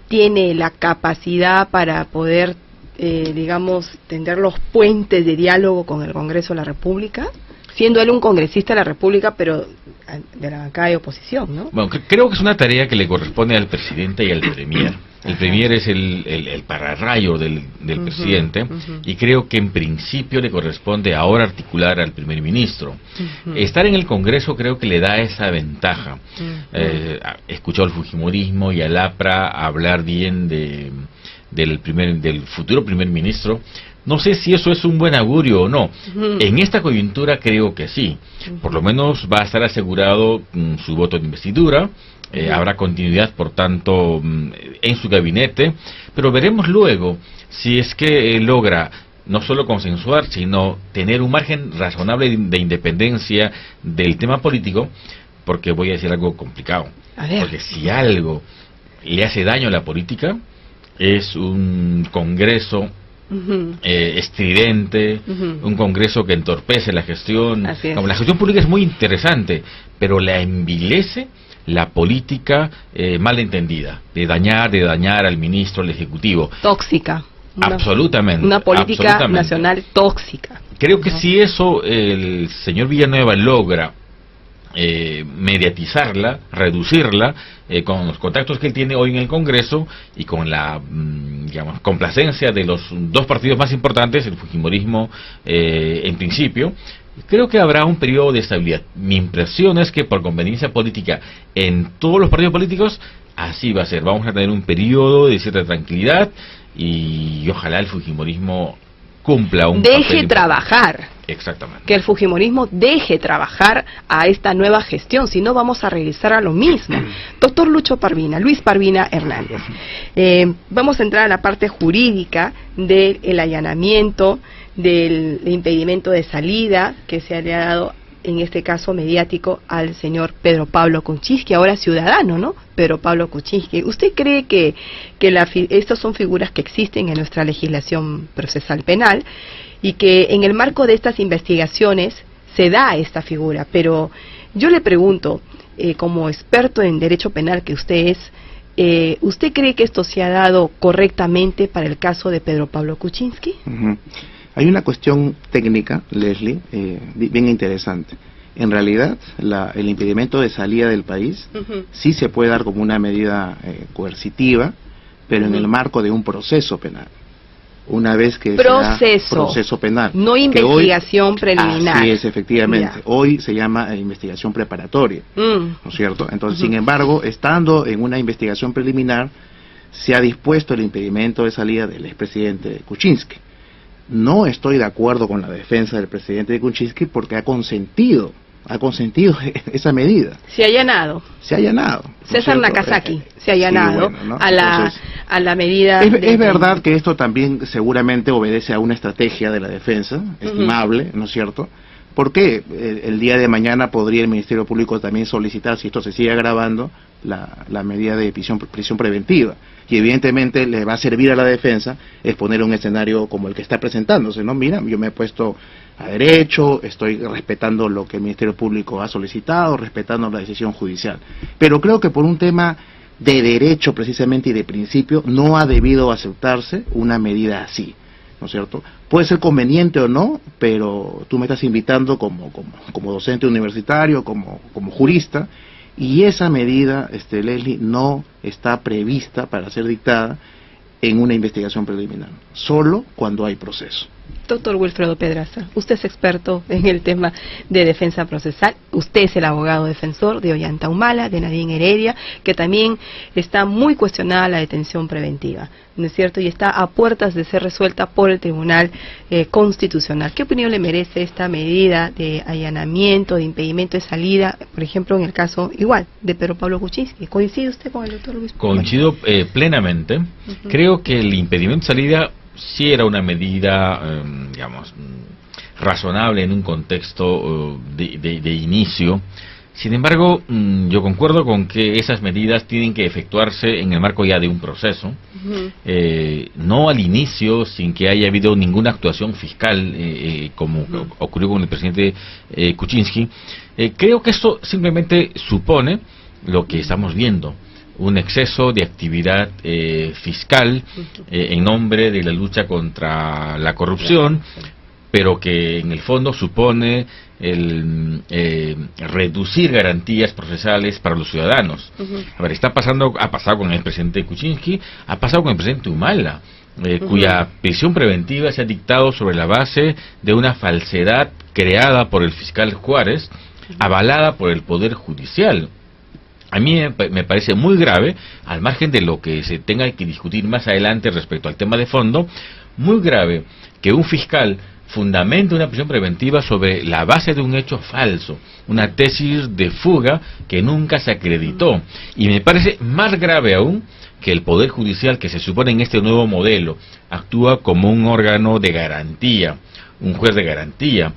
tiene la capacidad para poder digamos, tender los puentes de diálogo con el Congreso de la República, siendo él un congresista de la República, pero de la bancada de oposición, ¿no? Bueno, creo que es una tarea que le corresponde al presidente y al premier. El premier es el pararrayo del presidente, y creo que en principio le corresponde ahora articular al primer ministro. Estar en el Congreso creo que le da esa ventaja. Escuchó al fujimorismo y al APRA hablar bien del futuro primer ministro. No sé si eso es un buen augurio o no. En esta coyuntura creo que sí. Por lo menos va a estar asegurado su voto de investidura. Habrá continuidad, por tanto, en su gabinete. Pero veremos luego si es que logra no solo consensuar, sino tener un margen razonable de independencia del tema político, porque voy a decir algo complicado. Porque si algo le hace daño a la política, es un Congreso estridente, un Congreso que entorpece la gestión. Como la gestión pública es muy interesante, pero la envilece la política mal entendida, de dañar al ministro, al ejecutivo. Tóxica. Absolutamente. Una política nacional tóxica. Creo que si eso el señor Villanueva logra mediatizarla, reducirla, con los contactos que él tiene hoy en el Congreso y con la digamos, complacencia de los dos partidos más importantes, el fujimorismo en principio, creo que habrá un periodo de estabilidad. Mi impresión es que por conveniencia política en todos los partidos políticos así va a ser. Vamos a tener un periodo de cierta tranquilidad, y ojalá el fujimorismo cumpla un papel trabajar. Exactamente. Que el fujimorismo deje trabajar a esta nueva gestión, si no vamos a regresar a lo mismo. Doctor Luis Parvina Hernández, vamos a entrar a la parte jurídica del allanamiento, del impedimento de salida que se le ha dado, en este caso mediático, al señor Pedro Pablo Kuczynski, ahora ciudadano, ¿no? Pedro Pablo Kuczynski. ¿Usted cree que estas son figuras que existen en nuestra legislación procesal penal, y que en el marco de estas investigaciones se da esta figura? Pero yo le pregunto, como experto en derecho penal que usted es, ¿Usted cree que esto se ha dado correctamente para el caso de Pedro Pablo Kuczynski? Hay una cuestión técnica, Leslie, bien interesante. En realidad, el impedimento de salida del país sí se puede dar como una medida coercitiva, pero en el marco de un proceso penal. Una vez que proceso penal, no investigación preliminar. Así es, efectivamente. Hoy se llama investigación preparatoria, ¿no es cierto? Entonces, sin embargo, estando en una investigación preliminar, se ha dispuesto el impedimento de salida del expresidente Kuczynski. No estoy de acuerdo con la defensa del presidente de Kuczynski porque ha consentido esa medida. Se ha allanado. César Nakazaki se ha allanado ¿no? a la medida. Es verdad que esto también seguramente obedece a una estrategia de la defensa, estimable, ¿no es cierto? Porque el día de mañana podría el Ministerio Público también solicitar, si esto se sigue agravando, la medida de prisión preventiva. Y evidentemente le va a servir a la defensa exponer un escenario como el que está presentándose, ¿no? Mira, yo me he puesto a derecho, estoy respetando lo que el Ministerio Público ha solicitado, respetando la decisión judicial. Pero creo que por un tema de derecho precisamente y de principio, no ha debido aceptarse una medida así, ¿no es cierto? Puede ser conveniente o no, pero tú me estás invitando como docente universitario, como jurista, y esa medida, Leslie, no está prevista para ser dictada en una investigación preliminar, solo cuando hay proceso. Doctor Wilfredo Pedraza, usted es experto en el tema de defensa procesal, usted es el abogado defensor de Ollanta Humala, de Nadine Heredia, que también está muy cuestionada la detención preventiva, ¿no es cierto? Y está a puertas de ser resuelta por el Tribunal Constitucional. ¿Qué opinión le merece esta medida de allanamiento, de impedimento de salida, por ejemplo, en el caso igual de Pedro Pablo Kuczynski? ¿Coincide usted con el doctor Luis? Coincido plenamente. Creo que el impedimento de salida sí era una medida, digamos, razonable en un contexto de inicio. Sin embargo, yo concuerdo con que esas medidas tienen que efectuarse en el marco ya de un proceso, no al inicio, sin que haya habido ninguna actuación fiscal, como ocurrió con el presidente Kuczynski. Creo que esto simplemente supone lo que estamos viendo: un exceso de actividad fiscal en nombre de la lucha contra la corrupción, pero que en el fondo supone el reducir garantías procesales para los ciudadanos. A ver, ha pasado con el presidente Kuczynski, ha pasado con el presidente Humala, cuya prisión preventiva se ha dictado sobre la base de una falsedad creada por el fiscal Juárez, avalada por el Poder Judicial. A mí me parece muy grave, al margen de lo que se tenga que discutir más adelante respecto al tema de fondo, muy grave que un fiscal fundamente una prisión preventiva sobre la base de un hecho falso, una tesis de fuga que nunca se acreditó. Y me parece más grave aún que el Poder Judicial, que se supone en este nuevo modelo actúa como un órgano de garantía, un juez de garantía,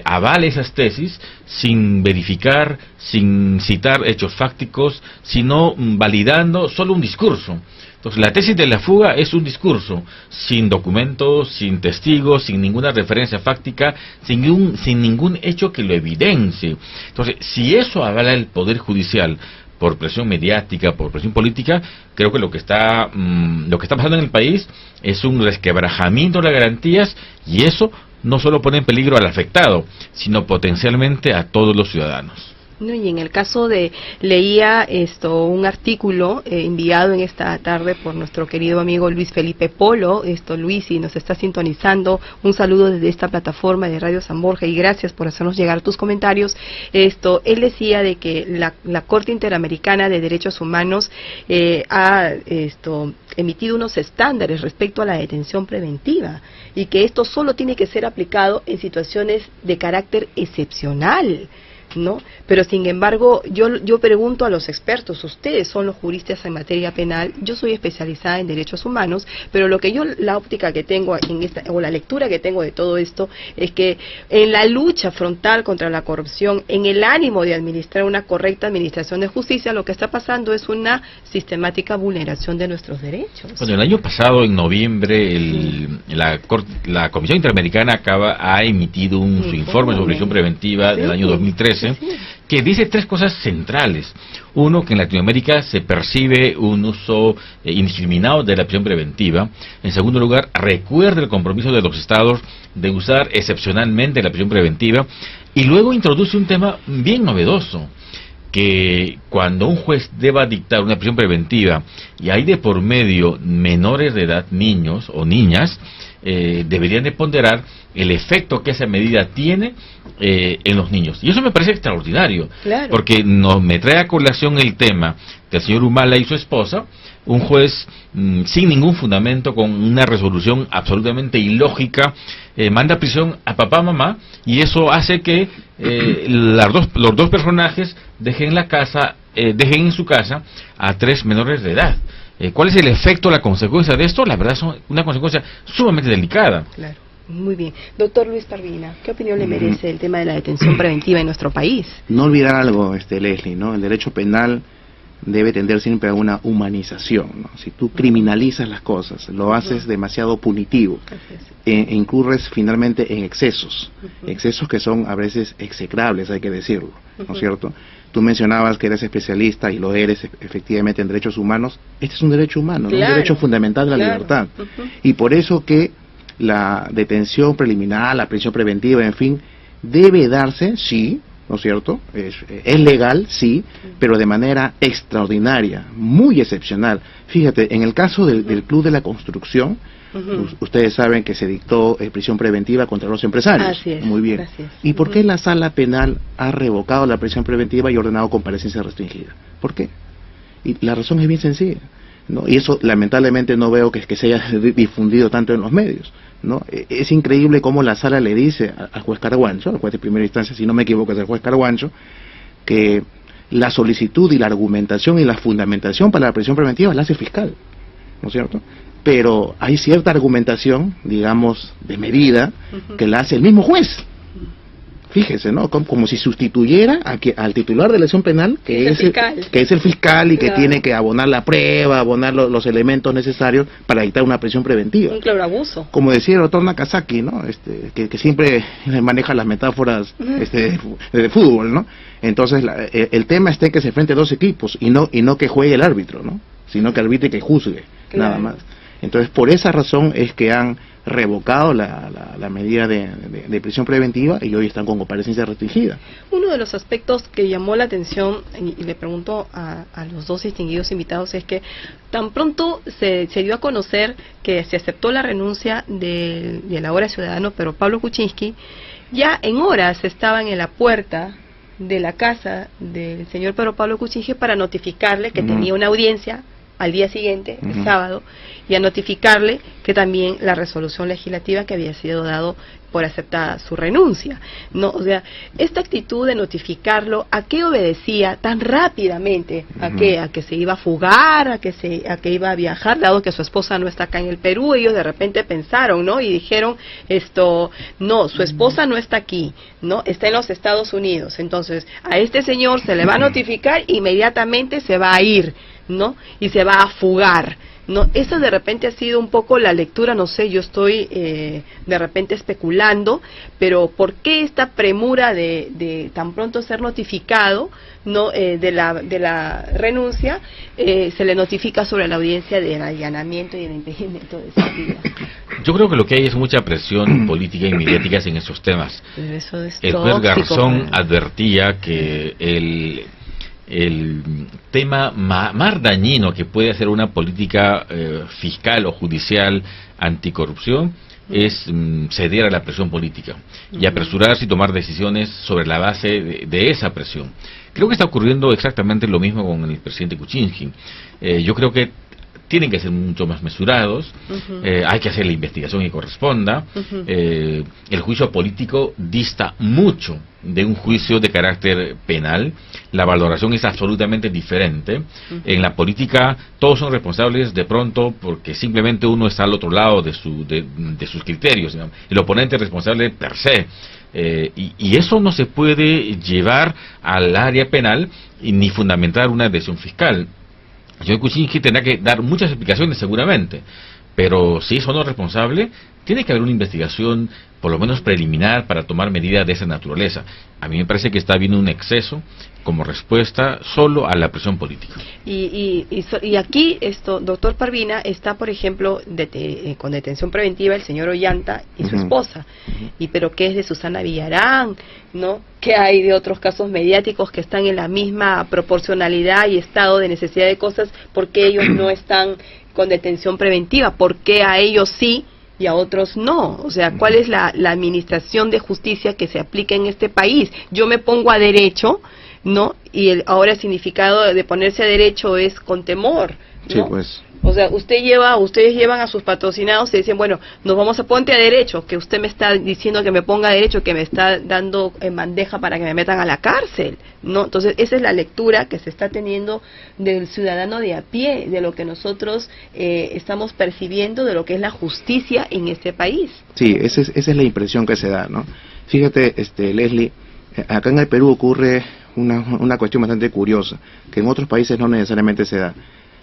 avale esas tesis sin verificar, sin citar hechos fácticos, sino validando solo un discurso. Entonces, la tesis de la fuga es un discurso, sin documentos, sin testigos, sin ninguna referencia fáctica, sin ningún hecho que lo evidencie. Entonces, si eso avala el Poder Judicial por presión mediática, por presión política, creo que lo que está pasando en el país es un resquebrajamiento de las garantías, y eso no solo pone en peligro al afectado, sino potencialmente a todos los ciudadanos. No, y en el caso leía un artículo enviado en esta tarde por nuestro querido amigo Luis Felipe Polo. Luis, si nos está sintonizando, un saludo desde esta plataforma de Radio San Borja y gracias por hacernos llegar tus comentarios. Él decía de que la Corte Interamericana de Derechos Humanos ha emitido unos estándares respecto a la detención preventiva y que esto solo tiene que ser aplicado en situaciones de carácter excepcional, ¿no? Pero sin embargo, yo pregunto a los expertos, ustedes son los juristas en materia penal, yo soy especializada en derechos humanos, pero la óptica que tengo o la lectura que tengo de todo esto es que en la lucha frontal contra la corrupción, en el ánimo de administrar una correcta administración de justicia, lo que está pasando es una sistemática vulneración de nuestros derechos. Bueno, el año pasado, en noviembre, la Comisión Interamericana ha emitido su informe sobre prisión preventiva del año 2013, que dice tres cosas centrales. Uno, que en Latinoamérica se percibe un uso indiscriminado de la prisión preventiva. En segundo lugar, recuerda el compromiso de los estados de usar excepcionalmente la prisión preventiva. Y luego introduce un tema bien novedoso, que cuando un juez deba dictar una prisión preventiva y hay de por medio menores de edad, niños o niñas, deberían de ponderar el efecto que esa medida tiene en los niños. Y eso me parece extraordinario, claro, porque me trae a colación el tema del señor Humala y su esposa, un juez sin ningún fundamento, con una resolución absolutamente ilógica, manda a prisión a papá, mamá, y eso hace que los dos personajes dejen en su casa a 3 menores de edad. ¿Cuál es el efecto, la consecuencia de esto? La verdad es una consecuencia sumamente delicada. Claro, muy bien. Doctor Luis Parvina, ¿qué opinión le merece el tema de la detención preventiva en nuestro país? No olvidar algo, Leslie, ¿no? El derecho penal debe tender siempre a una humanización, ¿no? Si tú criminalizas las cosas, lo haces demasiado punitivo, incurres finalmente en excesos, excesos que son a veces execrables, hay que decirlo, ¿no es cierto? Tú mencionabas que eres especialista y lo eres efectivamente en derechos humanos. Este es un derecho humano, claro, un derecho fundamental de la libertad. Y por eso que la detención preliminar, la prisión preventiva, en fin, debe darse, sí, ¿no es cierto? Es legal, sí, pero de manera extraordinaria, muy excepcional. Fíjate, en el caso del Club de la Construcción, ustedes saben que se dictó prisión preventiva contra los empresarios. Así es. Muy bien. Gracias. ¿Y por qué la sala penal ha revocado la prisión preventiva y ordenado comparecencia restringida? ¿Por qué? Y la razón es bien sencilla, ¿no? Y eso lamentablemente no veo que se haya difundido tanto en los medios, ¿no? Es increíble cómo la sala le dice al juez Carguancho, al juez de primera instancia, si no me equivoco es el juez Carguancho, que la solicitud y la argumentación y la fundamentación para la prisión preventiva la hace el fiscal, ¿no es cierto? Pero hay cierta argumentación, digamos, de medida, que la hace el mismo juez. Fíjese, ¿no? Como si sustituyera al titular de la acción penal, que es el fiscal y que tiene que abonar la prueba, abonar los elementos necesarios para dictar una prisión preventiva. Un claro abuso. Como decía el doctor Nakazaki, ¿no? Que siempre maneja las metáforas de fútbol, ¿no? Entonces, el tema está en que se enfrente 2 equipos y no que juegue el árbitro, ¿no? Sino que arbitre y que juzgue, nada más. Entonces, por esa razón es que han revocado la medida de prisión preventiva y hoy están con comparecencia restringida. Uno de los aspectos que llamó la atención, y le pregunto a los dos distinguidos invitados, es que tan pronto se dio a conocer que se aceptó la renuncia del ahora ciudadano Pedro Pablo Kuczynski, ya en horas estaban en la puerta de la casa del señor Pedro Pablo Kuczynski para notificarle que tenía una audiencia al día siguiente, el sábado, y a notificarle que también la resolución legislativa que había sido dado por aceptada su renuncia, ¿no? O sea, esta actitud de notificarlo, ¿a qué obedecía tan rápidamente? ¿A qué? ¿A que se iba a fugar? ¿A que iba a viajar? Dado que su esposa no está acá en el Perú, ellos de repente pensaron, ¿no? Y dijeron, no, su esposa no está aquí, ¿no? Está en los Estados Unidos. Entonces, a este señor se le va a notificar, inmediatamente se va a ir, ¿no? Y se va a fugar, ¿no? Esa de repente ha sido un poco la lectura, no sé, yo estoy de repente especulando, pero ¿por qué esta premura de tan pronto ser notificado, no de la renuncia, se le notifica sobre la audiencia del allanamiento y del impedimento de salida? Yo creo que lo que hay es mucha presión política y mediática en esos temas. Pero eso es el juez Garzón advertía que el tema más dañino que puede hacer una política fiscal o judicial anticorrupción es ceder a la presión política y apresurarse y tomar decisiones sobre la base de esa presión. Creo que está ocurriendo exactamente lo mismo con el presidente Kuczynski. Yo creo que tienen que ser mucho más mesurados, hay que hacer la investigación que corresponda. El juicio político dista mucho de un juicio de carácter penal, la valoración es absolutamente diferente. En la política todos son responsables de pronto porque simplemente uno está al otro lado de sus criterios, digamos. El oponente es responsable per se. Y eso no se puede llevar al área penal ni fundamentar una decisión fiscal. El señor Kuczynski tendrá que dar muchas explicaciones seguramente, pero si es o no responsable, tiene que haber una investigación, por lo menos preliminar, para tomar medidas de esa naturaleza. A mí me parece que está habiendo un exceso como respuesta solo a la presión política. Y aquí, doctor Parvina, está, por ejemplo, con detención preventiva el señor Ollanta y su esposa. Pero ¿qué es de Susana Villarán? ¿No? ¿Qué hay de otros casos mediáticos que están en la misma proporcionalidad y estado de necesidad de cosas? ¿Por qué ellos no están con detención preventiva? ¿Por qué a ellos sí y a otros no? O sea, ¿cuál es la administración de justicia que se aplica en este país? Yo me pongo a derecho, ¿no? Y ahora el significado de ponerse a derecho es con temor, ¿no? Sí, pues. O sea, ustedes llevan a sus patrocinados y dicen, bueno, nos vamos a ponte a derecho, que usted me está diciendo que me ponga a derecho, que me está dando en bandeja para que me metan a la cárcel, ¿no? Entonces, esa es la lectura que se está teniendo del ciudadano de a pie, de lo que nosotros estamos percibiendo, de lo que es la justicia en este país. Sí, esa es la impresión que se da, ¿no? Fíjate, Leslie, acá en el Perú ocurre una cuestión bastante curiosa, que en otros países no necesariamente se da.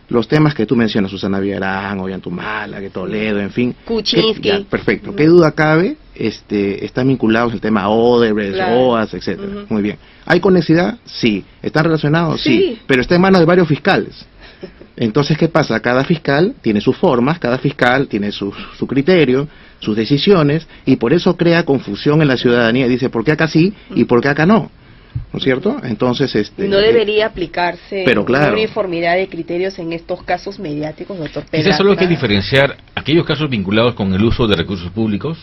Los temas que tú mencionas, Susana Villarán, Ollantumala, que Toledo, en fin. Kuczynski. Perfecto. ¿Qué duda cabe? Están vinculados al tema Odebrecht, claro. OAS, etcétera. Muy bien. ¿Hay conexidad? Sí. ¿Están relacionados? Sí. Pero está en manos de varios fiscales. Entonces, ¿qué pasa? Cada fiscal tiene sus formas, cada fiscal tiene su criterio, sus decisiones, y por eso crea confusión en la ciudadanía. Dice, ¿por qué acá sí y por qué acá no? ¿No es cierto? Entonces, no debería aplicarse pero claro, una uniformidad de criterios en estos casos mediáticos, doctor Pedraza. Quizás solo hay que diferenciar aquellos casos vinculados con el uso de recursos públicos,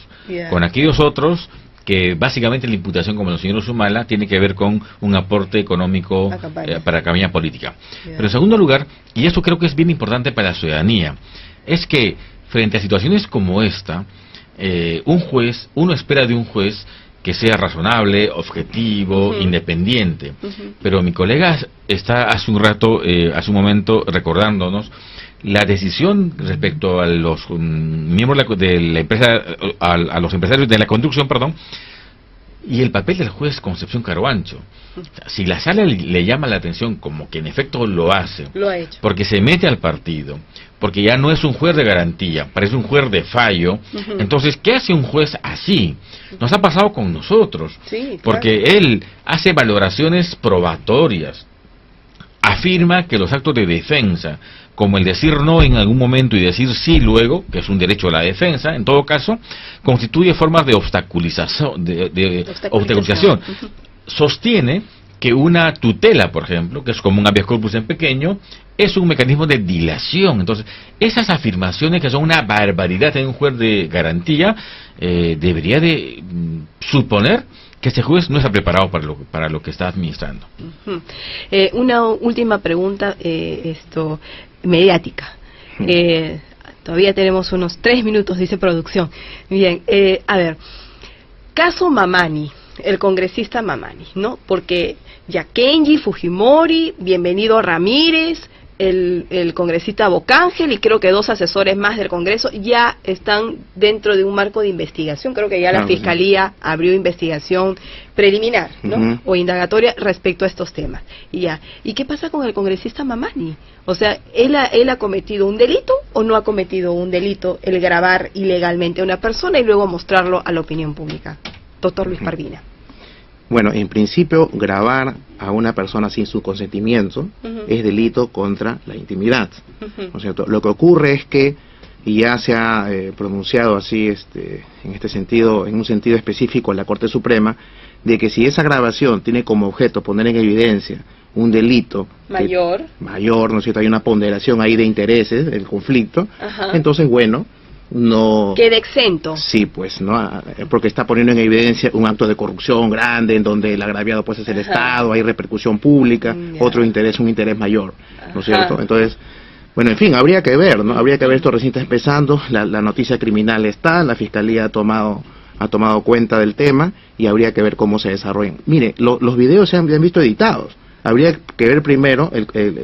con aquellos otros que básicamente la imputación, como el señor Sumala, tiene que ver con un aporte económico para campaña política. Pero en segundo lugar, y esto creo que es bien importante para la ciudadanía, es que frente a situaciones como esta, uno espera de un juez que sea razonable, objetivo, independiente. Pero mi colega está hace un momento recordándonos la decisión respecto a los miembros de la empresa, a los empresarios de la construcción, y el papel del juez Concepción Carabancho. Si la sala le llama la atención, como que en efecto lo hace, lo ha hecho, porque se mete al partido, porque ya no es un juez de garantía, parece un juez de fallo. Entonces, ¿qué hace un juez así? Nos ha pasado con nosotros, porque él hace valoraciones probatorias, afirma que los actos de defensa, como el decir no en algún momento y decir sí luego, que es un derecho a la defensa, en todo caso, constituye formas de obstaculización. Sostiene que una tutela, por ejemplo, que es como un habeas corpus en pequeño, es un mecanismo de dilación. Entonces, esas afirmaciones que son una barbaridad en un juez de garantía, debería de suponer que este juez no está preparado para lo que está administrando. Una última pregunta mediática. Todavía tenemos unos 3 minutos, dice producción. Bien, a ver, caso Mamani, el congresista Mamani, ¿no? Porque ya Kenji Fujimori, bienvenido Ramírez, el congresista Bocángel y creo que 2 asesores más del Congreso ya están dentro de un marco de investigación. Creo que ya la Fiscalía abrió investigación preliminar, ¿no? O indagatoria respecto a estos temas. ¿Y qué pasa con el congresista Mamani? O sea, ¿él ha cometido un delito o no ha cometido un delito el grabar ilegalmente a una persona y luego mostrarlo a la opinión pública? Doctor Luis Parvina. Bueno, en principio, grabar a una persona sin su consentimiento es delito contra la intimidad, ¿no es cierto? Lo que ocurre es que, y ya se ha pronunciado así, en este sentido, en un sentido específico, la Corte Suprema, de que si esa grabación tiene como objeto poner en evidencia un delito mayor, ¿no es cierto? Hay una ponderación ahí de intereses, del conflicto, entonces, bueno, no queda exento. Sí, pues, ¿no? Porque está poniendo en evidencia un acto de corrupción grande en donde el agraviado pues es el Estado, hay repercusión pública, otro interés, un interés mayor, ¿no es cierto? Entonces, bueno, en fin, habría que ver, ¿no? Habría que ver, esto recién está empezando, la noticia criminal está, la Fiscalía ha tomado cuenta del tema y habría que ver cómo se desarrollan. Mire, los videos se han visto editados, habría que ver primero,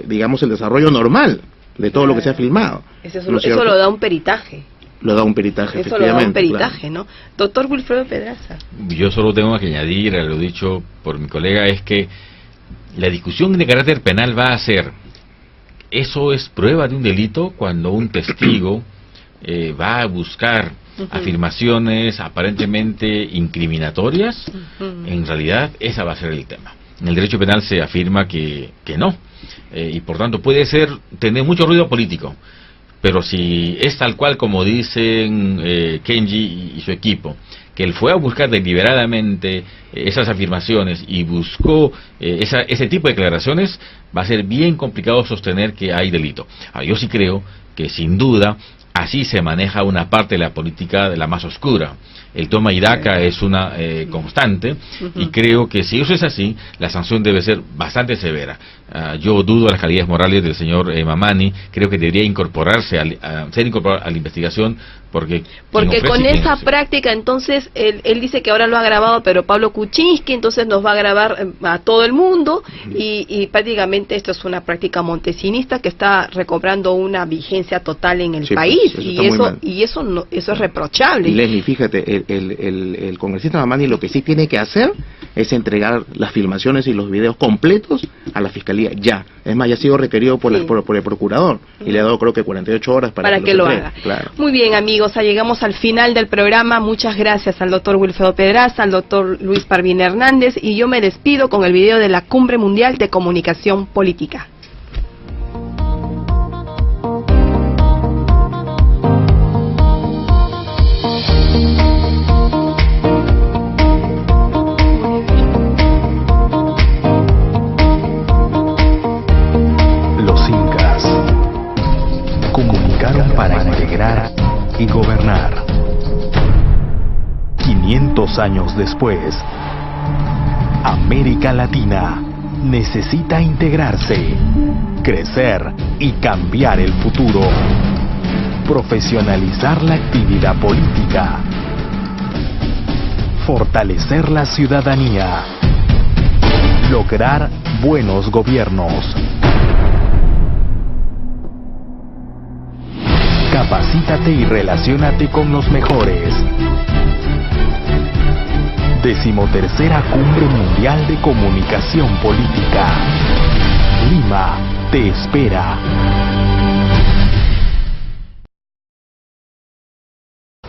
digamos, el desarrollo normal de todo lo que se ha filmado. Eso lo da un peritaje. Lo da un peritaje, eso lo da un peritaje, ¿no? Doctor Wilfredo Pedraza. Yo solo tengo que añadir a lo dicho por mi colega, es que la discusión de carácter penal va a ser, ¿eso es prueba de un delito? Cuando un testigo va a buscar afirmaciones aparentemente incriminatorias, en realidad esa va a ser el tema. En el derecho penal se afirma que no, y por tanto puede tener mucho ruido político, pero si es tal cual como dicen Kenji y su equipo, que él fue a buscar deliberadamente esas afirmaciones y buscó ese tipo de declaraciones, va a ser bien complicado sostener que hay delito. Ahora, yo sí creo que sin duda así se maneja una parte de la política de la más oscura. El toma y daca es una constante, y creo que si eso es así, la sanción debe ser bastante severa. Yo dudo de las calidades morales del señor Mamani, creo que debería ser incorporado a la investigación, porque con esa práctica, entonces, él dice que ahora lo ha grabado, pero Pablo Kuczynski entonces nos va a grabar a todo el mundo, y prácticamente esto es una práctica montesinista que está recobrando una vigencia total en el país, y eso es reprochable. Y Leslie, fíjate, el congresista Mamani lo que sí tiene que hacer es entregar las filmaciones y los videos completos a la fiscalía ya. Es más, ya ha sido requerido por el procurador, y le ha dado creo que 48 horas para que lo haga. Claro. Muy bien, amigos, llegamos al final del programa. Muchas gracias al doctor Wilfredo Pedraza, al doctor Luis Parvin Hernández, y yo me despido con el video de la Cumbre Mundial de Comunicación Política. Para integrar y gobernar. 500 años después, América Latina necesita integrarse, crecer y cambiar el futuro. Profesionalizar la actividad política. Fortalecer la ciudadanía. Lograr buenos gobiernos. Capacítate y relaciónate con los mejores. 13ª Cumbre Mundial de Comunicación Política. Lima te espera.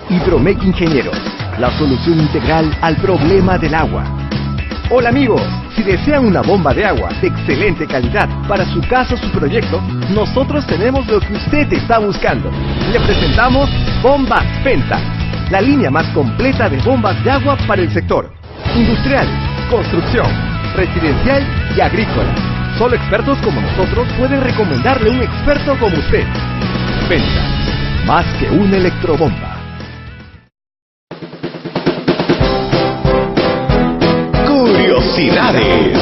Hidromec Ingenieros, la solución integral al problema del agua. Hola amigos, si desean una bomba de agua de excelente calidad para su casa o su proyecto, nosotros tenemos lo que usted está buscando. Le presentamos Bombas Pentax, la línea más completa de bombas de agua para el sector industrial, construcción, residencial y agrícola. Solo expertos como nosotros pueden recomendarle un experto como usted. Pentax, más que una electrobomba. Curiosidades.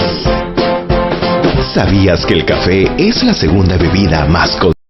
¿Sabías que el café es la segunda bebida más